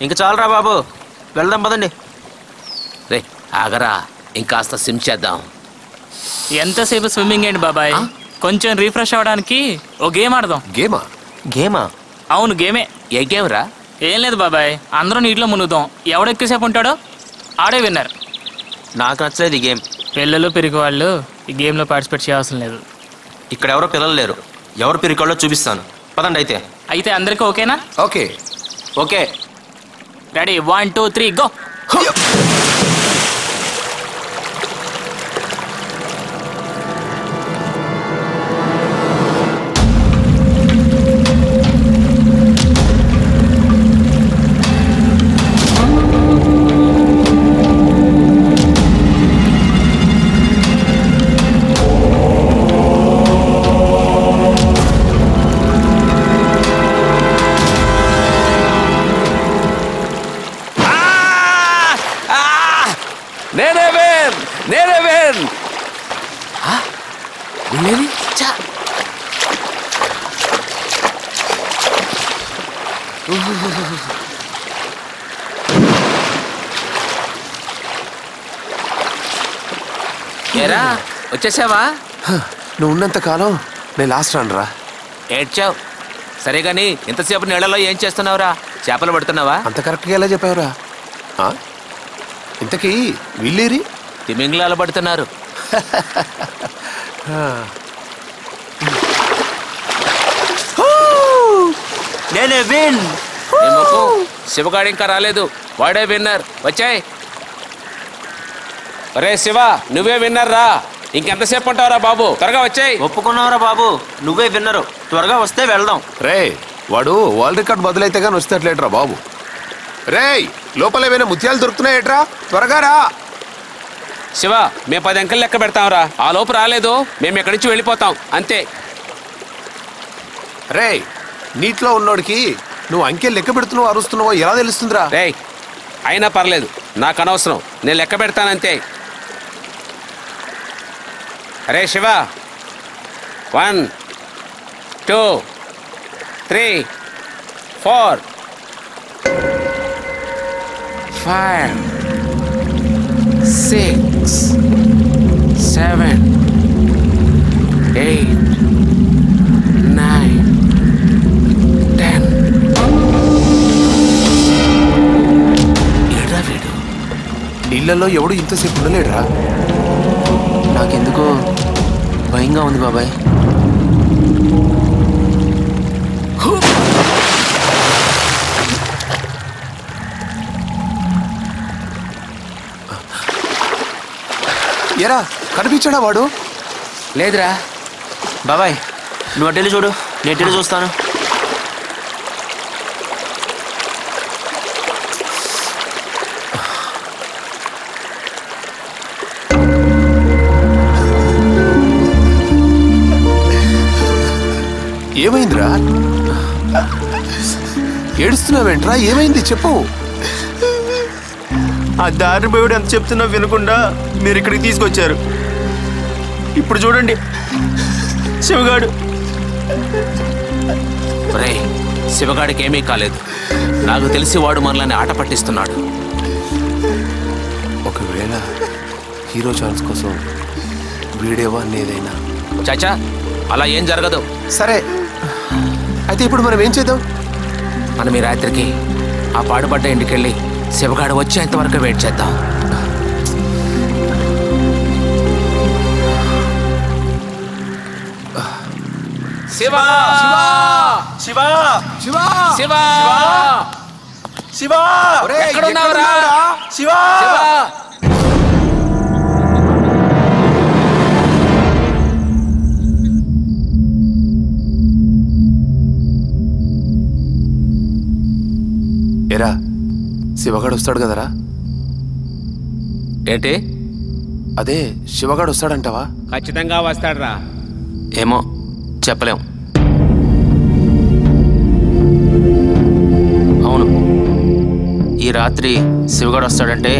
ఇంక చాలరా బాబు, వెళ్దాం పదండి. రే ఆగరా, ఇంకాస్త స్విమ్ చేద్దాం. ఎంతసేపు స్విమ్మింగ్ ఏంటి బాబాయ్, కొంచెం రిఫ్రెష్ అవడానికి ఓ గేమ్ ఆడదాం. గేమా? గేమా? అవును గేమే. ఏ గేమ్ రా? ఏం లేదు బాబాయ్, అందరూ నీటిలో మునుగుతాం, ఎవడెక్కువసేపు ఉంటాడో ఆడే విన్నర్. నాకు నచ్చలేదు ఈ గేమ్. పిల్లలు పిరికి వాళ్ళు ఈ గేమ్లో పార్టిసిపేట్ చేయాల్సిన లేదు. ఇక్కడ ఎవరో పిల్లలు లేరు, ఎవరు పిరికాళ్ళో చూపిస్తాను, పదండి. అయితే అందరికీ ఓకేనా? Okay okay. Ready, 1 2 3 go. ఏరా వచ్చేసావా? నువ్వు ఉన్నంత కాలం నేను లాస్ట్ రానురా. ఏడ్చావు సరే గాని ఇంతసేపు నీళ్ళలో ఏం చేస్తున్నావురా? చేపలు పడుతున్నావా? అంత కరెక్ట్గా ఎలా చెప్పావురా? ఇంతకీ వీళ్ళేరి? తిమింగలాలు పడుతున్నారు. నేనే విన్. శివగాడు ఇంకా రాలేదు, వాడే విన్నర్. వచ్చాయి. అరే శివ, నువ్వే విన్నర్ రా. ఇంకెంతసేపు ఉంటావురా బాబు? త్వరగా వచ్చాయి. ఒప్పుకున్నావురా బాబు, నువ్వే విన్నరు. త్వరగా వస్తే వెళ్దాం. రే వాడు వరల్డ్ రికార్డ్ బదులైతే కానీ వస్తేట్లేట్రా బాబు. రే లోపల ఏమైనా ముత్యాలు దొరుకుతున్నాయేట్రా? త్వరగా రా. శివ, మేము 10 అంకెలు లెక్క పెడతాంరా. ఆ లోపు రాలేదు మేము ఎక్కడి నుంచి వెళ్ళిపోతాం అంతే. రే నీటిలో ఉన్నోడికి నువ్వు అంకెలు లెక్క పెడుతున్నావు అరుస్తున్నావో ఎలా తెలుస్తుందిరా? రే అయినా పర్లేదు, నాకు అనవసరం, నేను లెక్క పెడతానంతే. అరే శివ, 1 2 3 4 5 6 7 8 9 10. ఏడా వీడు? నీళ్ళల్లో ఎవడు ఇంతసేపు ఉండలేడురా. నాకెందుకో భయంగా ఉంది బాబాయ్. ఎరా కనిపించాడా వాడు? లేదురా. బాబాయ్ నువ్వు అటెళ్ళి చూడు, నేను ఇటెళ్ళి చూస్తాను. ఏమైందిరా? ఏడుస్తున్నావేంట్రా? ఏమైంది చెప్పు. ఆ దారిని పోయాడు ఎంత చెప్తున్నా వినకుండా మీరు ఇక్కడికి తీసుకొచ్చారు. ఇప్పుడు చూడండి శివగాడు. రే శివగాడికి ఏమీ కాలేదు. నాకు తెలిసి వాడు మనల్ని ఆట పట్టిస్తున్నాడు. ఒకవేళ హీరో ఛాన్స్ కోసం వీడేవా ఏదైనా. చాచా అలా ఏం జరగదు. సరే అయితే ఇప్పుడు మనం ఏం చేద్దాం? మనం ఈ రాత్రికి ఆ పాడుపడ్డ ఇంటికెళ్ళి శివగాడు వచ్చేంత వరకు వెయిట్ చేద్దాం. శివ శివ శివ శివ శివ ఎక్కడున్నావురా? శివ ఎరా శివగాడు వస్తాడు కదరా? ఏంటి? అదే శివగాడు వస్తాడంటావా? ఖచ్చితంగా వస్తాడురా. ఏమో చెప్పలేం. అవును, ఈ రాత్రి శివగాడు వస్తాడంటే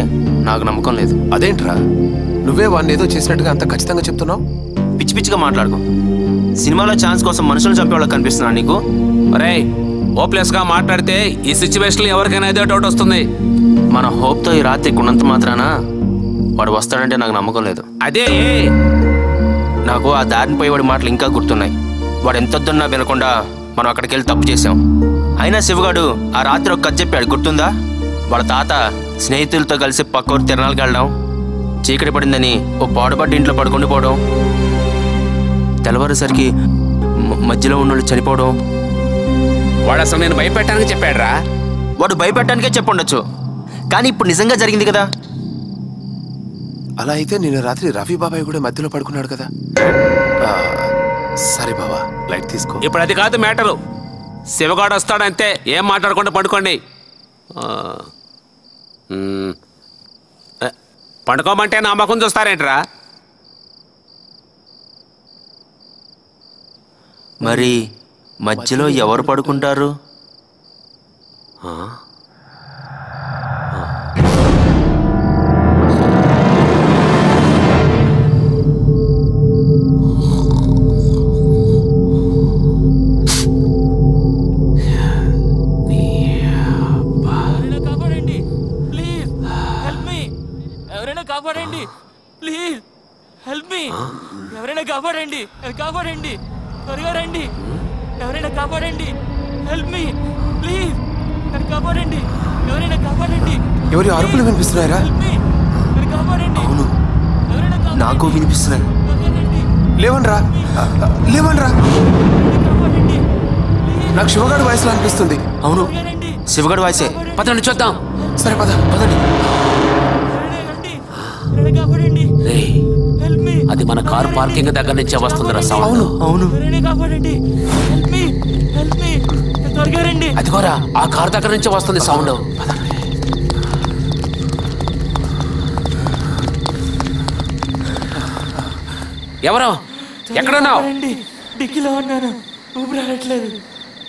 నాకు నమ్మకం లేదు. అదేంట్రా నువ్వే వాడిని ఏదో చేసినట్టుగా అంత ఖచ్చితంగా చెప్తున్నావు? పిచ్చి పిచ్చిగా మాట్లాడుకో. సినిమాలో ఛాన్స్ కోసం మనుషులు చంపేవాళ్ళకి కనిపిస్తున్నా నీకు? అరే హోప్లెస్గా మాట్లాడితే ఈ సిచ్యువేషన్లో ఎవరికైనా ఏదో డౌట్ వస్తుంది. మన హోప్తో ఈ రాత్రి ఉన్నంత మాత్రాన వాడు వస్తాడంటే నాకు నమ్మకం లేదు. అదే నాకు ఆ దారిని పోయేవాడి మాటలు ఇంకా గుర్తున్నాయి. వాడు ఎంత వద్దన్నా వినకుండా మనం అక్కడికి వెళ్ళి తప్పు చేసాం. అయినా శివగాడు ఆ రాత్రి ఒక కథ చెప్పాడు, గుర్తుందా? వాళ్ళ తాత స్నేహితులతో కలిసి పక్కూరు తిరణాలకు వెళ్ళడం, చీకటి పడిందని ఓ పాడుపడ్డ ఇంట్లో పడుకొని పోవడం, తెల్లవారేసరికి మధ్యలో ఉన్నోళ్ళు చనిపోవడం. వాడు అసలు నేను భయపెట్టడానికి చెప్పాడురా. వాడు భయపెట్టడానికే చెప్పుండొచ్చు, కానీ ఇప్పుడు నిజంగా జరిగింది కదా. అలా అయితే నిన్న రాత్రి రవి బాబాయ్ కూడా మధ్యలో పడుకున్నాడు కదా. సరే బాబా, లైట్ తీసుకో. ఇప్పుడు అది కాదు మ్యాటరు. శివగాడు వస్తాడంతే, ఏం మాట్లాడకుండా పడుకోండి. పండుకోమంటే నా ముఖం చూస్తారేంట్రా? మరి మధ్యలో ఎవరు పడుకుంటారు? కాపాడండి ప్లీజ్, హెల్ప్ మీ. ఎవరైనా కాపాడండి, కాపాడండి, త్వరగా రండి. ఎవరైనా కాపాడండి, హెల్ప్ మీ ప్లీజ్, కాపాడండి. ఎవరైనా కాపాడండి. ఎవరి అరుపులు వినిపిస్తున్నారా? అవును, నాకు వినిపిస్తున్నాయి. లేవనరా, లేవనరా. నాకు శివగాడు వాయిస్లో అనిపిస్తుంది. అవును, శివగాడు వాయిసే. పదండి చూద్దాం. సరే పదండి. అది మన కారు పార్కింగ్ దగ్గర నుంచే వస్తుందిరా సౌండ్. అవును అవును, అదిగోరా ఆ కారు దగ్గర నుంచే వస్తుంది సౌండ్. ఎవరో ఎక్కడున్నావు? డిక్కీలో ఉన్నాను, ఊపిరి రావట్లేదు,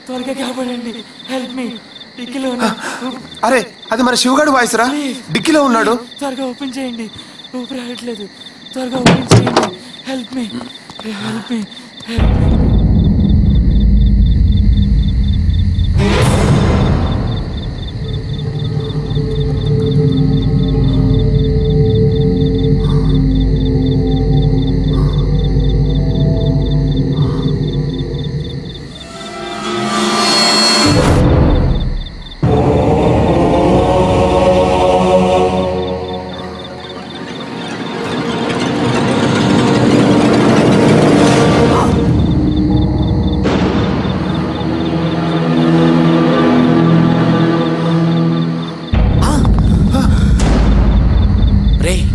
త్వరగా కాపాడండి, హెల్ప్ మీ. డిక్కీలో ఉన్నా. అరే అది మన శివగాడు వాయిస్ రా, డిక్కీలో ఉన్నాడు. త్వరగా ఓపెన్ చేయండి, ఊపిరి రావట్లేదు, త్వరగా ఓపెన్ చేయండి, help me, help me, help me.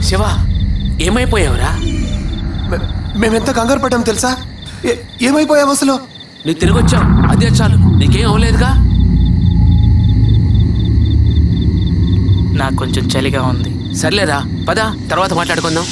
Shiva, ఏమైపోయావురా? మేమెంత కంగారు పడ్డాం తెలుసా? ఏమైపోయావు అసలు? నీకు తిరిగి వచ్చావు, అదే చాలు, నీకేం అవ్వలేదుగా? నాకు కొంచెం చలిగా ఉంది. సర్లేరా, పద, తర్వాత మాట్లాడుకుందాం.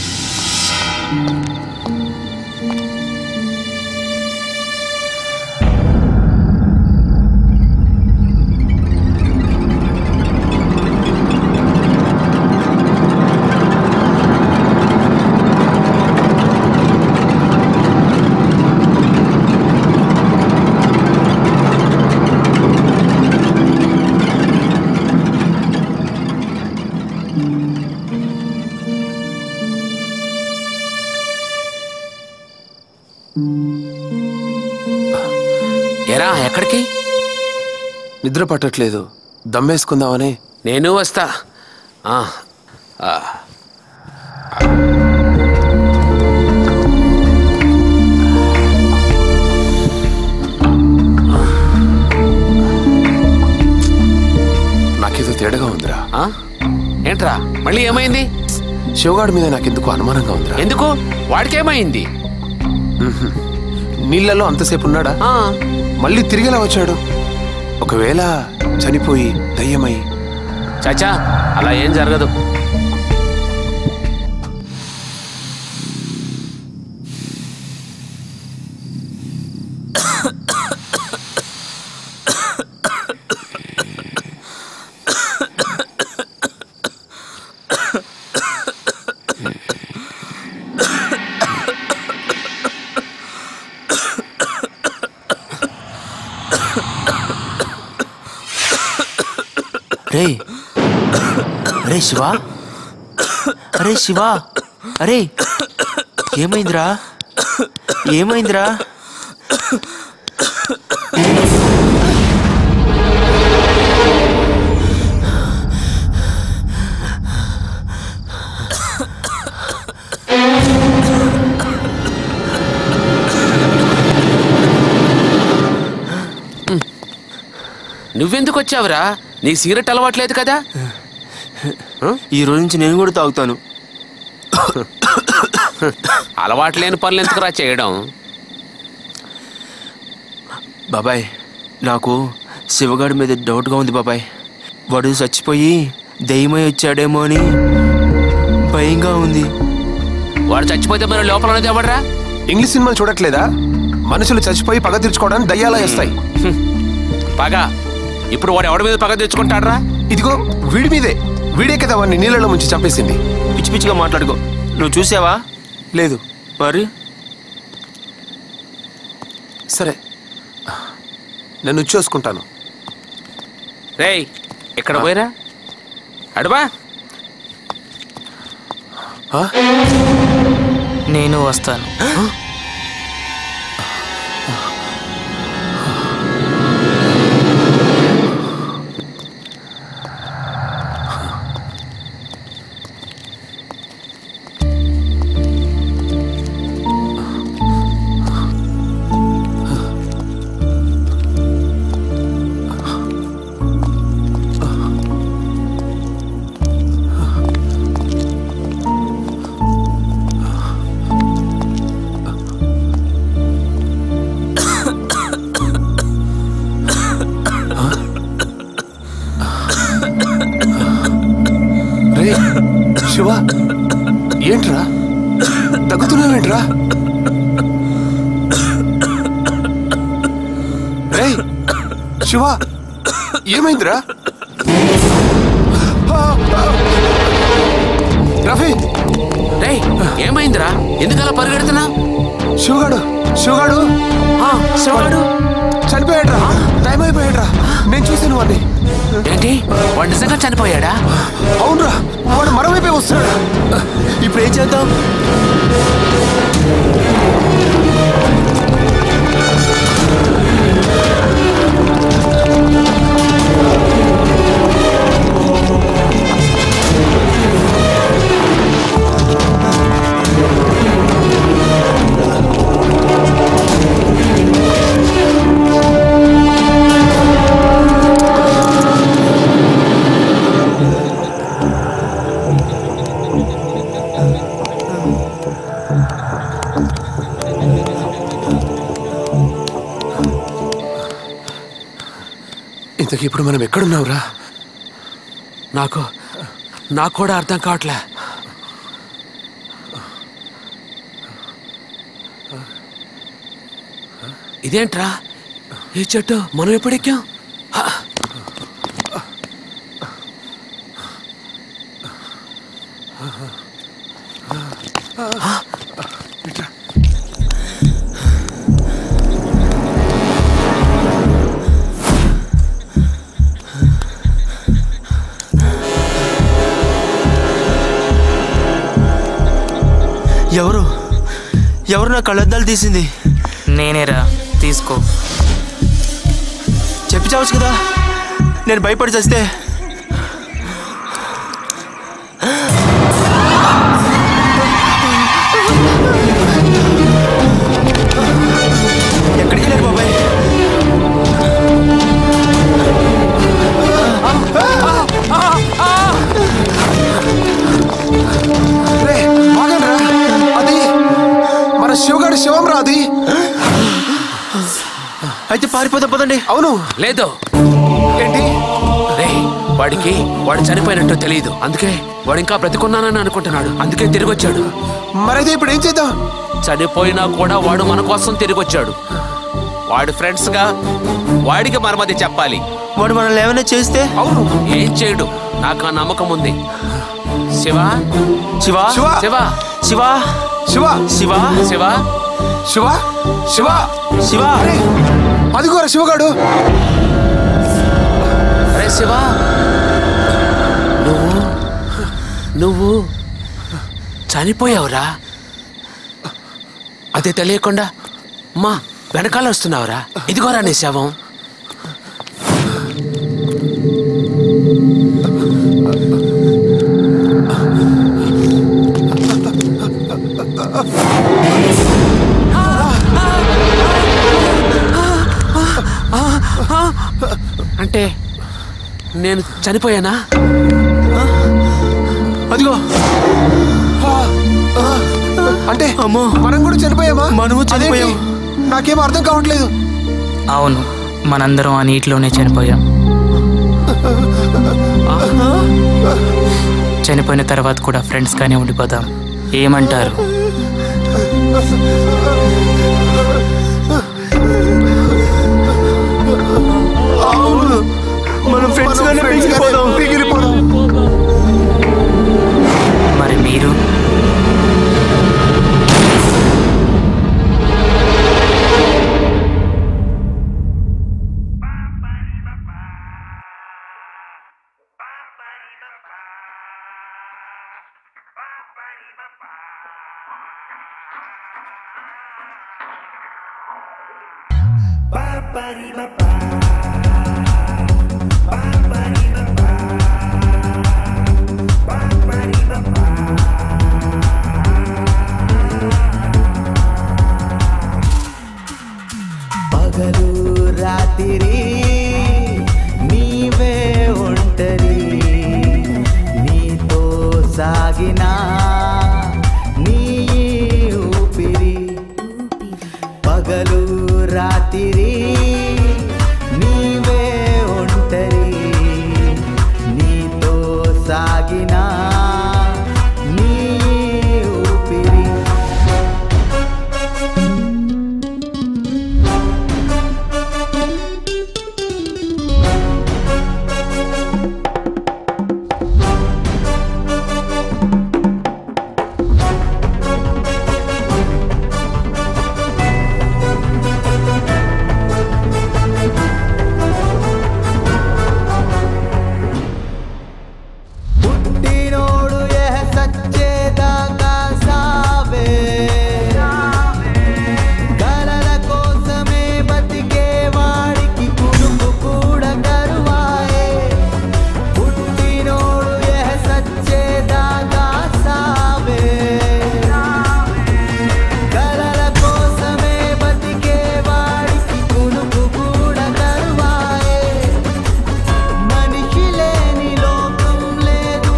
ఎరా, ఎక్కడికి? నిద్ర పట్టట్లేదు, దమ్మేసుకుందామని. నేను వస్తా. నాకేదో తేడాగా ఉందిరా. ఏంట్రా, మళ్ళీ ఏమైంది? శివగాడి మీద నాకెందుకు అనుమానంగా ఉందిరా. ఎందుకు? వాడికేమైంది? నీళ్ళలో అంతసేపు ఉన్నాడా? మళ్ళీ తిరిగేలా వచ్చాడు. ఒకవేళ చనిపోయి దయ్యమై. చాచా, అలా ఏం జరగదు. అరే శివా, అరే శివా, అరే ఏమైందిరా? ఏమైందిరా? నువ్వెందుకు వచ్చావురా? నీ సిగరెట్ అలవాట్లేదు కదా? ఈ రోజు నుంచి నేను కూడా తాగుతాను. అలవాటు లేని పనులు ఎందుకురా చేయడం? బాబాయ్, నాకు శివగాడి మీద డౌట్గా ఉంది బాబాయ్. వాడు చచ్చిపోయి దయ్యమై వచ్చాడేమో అని భయంగా ఉంది. వాడు చచ్చిపోతే మరి లోపల ఉన్నది ఎవడరా? ఇంగ్లీష్ సినిమాలు చూడట్లేదా? మనుషులు చచ్చిపోయి పగ తీర్చుకోవడానికి దయ్యాలా వేస్తాయి. పగ? ఇప్పుడు వాడు ఎవడి మీద పగ తెచ్చుకుంటాడరా? ఇదిగో వీడి మీదే. వీడే కదా వాడిని నీళ్ళలో ముంచి చంపేసింది. పిచ్చి పిచ్చిగా మాట్లాడుకో. నువ్వు చూసావా? లేదు. మరి సరే, నేను చూసుకుంటాను. రేయ్, ఎక్కడ పోయిరా? అడుబా. నేను వస్తాను. శివ, ఏంట్రా దగ్గుతున్నావేంట్రా? రేయ్ శివ, ఏమైందిరా? రఫీ, రేయ్ ఏమైందిరా? ఎందుకలా పరిగెడుతున్నా? శివగాడు చనిపోయాడ్రా. టైం అయిపోయాడ్రా. నేను చూసాను వాడిని. ఏంటి, వాడు నిజంగా చనిపోయాడా? అవునరా, వాడు మరోవైపే వస్తున్నాడు. ఇప్పుడు ఏం చేద్దాం? ఇంతకీ ఇప్పుడు మనం ఎక్కడున్నావురా? నాకు కూడా అర్థం కావట్లే. ఇదేంట్రా ఈ చెట్టు? మనం ఎప్పుడెక్కాం? ఎవరు నా కళ్ళద్దాలు తీసింది? నేనేరా, తీసుకో. చెప్పి చావచ్చు కదా, నేను భయపడి చస్తే. ఎక్కడికి వెళ్ళారు బాబాయ్? మన శివగాడి శివం రా అది. అయితే పారిపోదాం పదండి. అవును. లేదు. ఏంటి? వాడు చనిపోయినట్టు తెలియదు. అందుకే వాడు ఇంకా బ్రతికున్నానని అనుకుంటున్నాడు. అందుకే తిరిగి వచ్చాడు. మరైతే ఇప్పుడు ఏం చేద్దాం? చనిపోయినా కూడా వాడు మన కోసం తిరిగి వచ్చాడు. వాడు ఫ్రెండ్స్ గా వాడికి మరమది చెప్పాలి. వాడు మనల్ని ఏమైనా చేస్తే? అవును, ఏం చేయడు. నాకు ఆ నమ్మకం ఉంది. శివ శివ శివ శివ శివ శివ శివ శివ శివ శివ శివ అదిగోరా శివగాడు. అరే శివ, నువ్వు చనిపోయావురా. అది తెలియకుండా మా వెనకాల వస్తున్నావురా. ఇదిగోరా నీ శవం. అంటే అంటే నేను చనిపోయానా? అదిగో అంటే అమ్మో మనం కూడా చనిపోయామా? మనము చనిపోయాం. నాకేం అర్థం కావట్లేదు. అవును, మనందరం ఆ నీటిలోనే చనిపోయాం. చనిపోయిన తర్వాత కూడా ఫ్రెండ్స్ గానే ఉండిపోదాం, ఏమంటారు? అవును, మనం ఫ్రెండ్స్ గానే మిగిలిపోదాం. మరి మీరు? పగలు రాత్రి నీవే ఒంటరి, నీతో సాగిన నీ ఊపిరి. పగలు రాత్రి నీవే ఒంటరి, నీతో సాగిన నీ ఊపిరి. పుట్టినోడు సచ్చేదాకా సావే, కలల కోసమే బతికే వాడికి కురుపు కూడా కరువాయే. పుట్టినోడు సచ్చేదాకా సావే, కలల కోసమే బతికే వాడికి కురుపు కూడా కరువాయే. మనిషి లేని లోకం లేదు,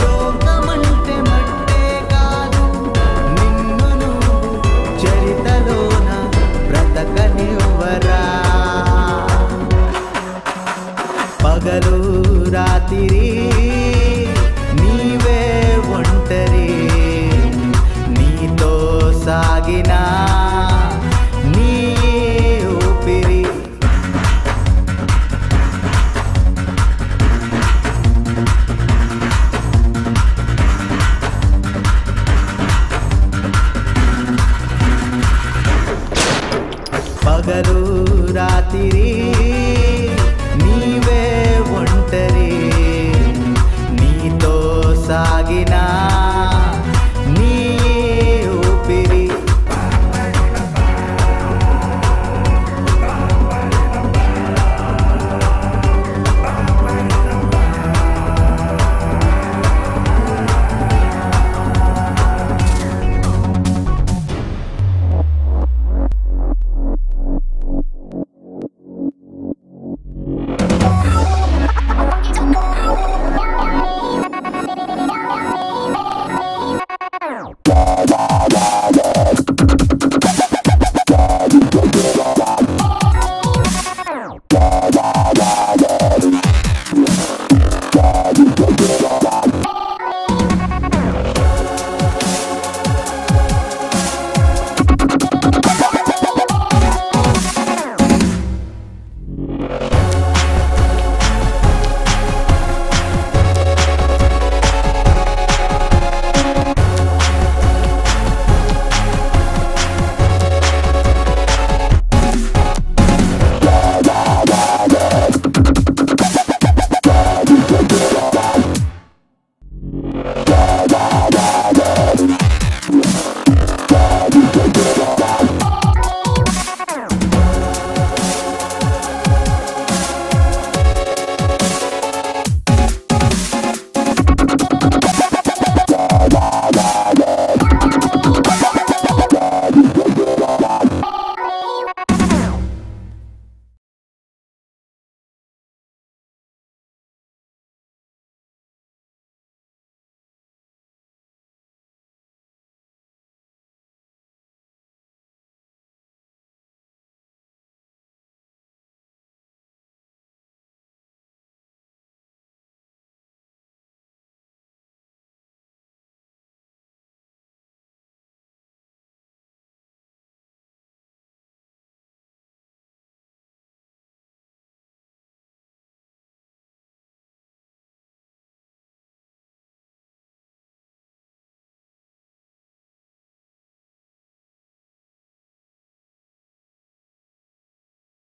లోకమంటే మట్టే కాదు. నిన్ను నువ్వు చరితలోన బ్రతకనివ్వరా. పగలు రాత్రి నీవే ఒంటరి, నీతో సాగిన నీ ఊపిరి. పగలు రాత్రి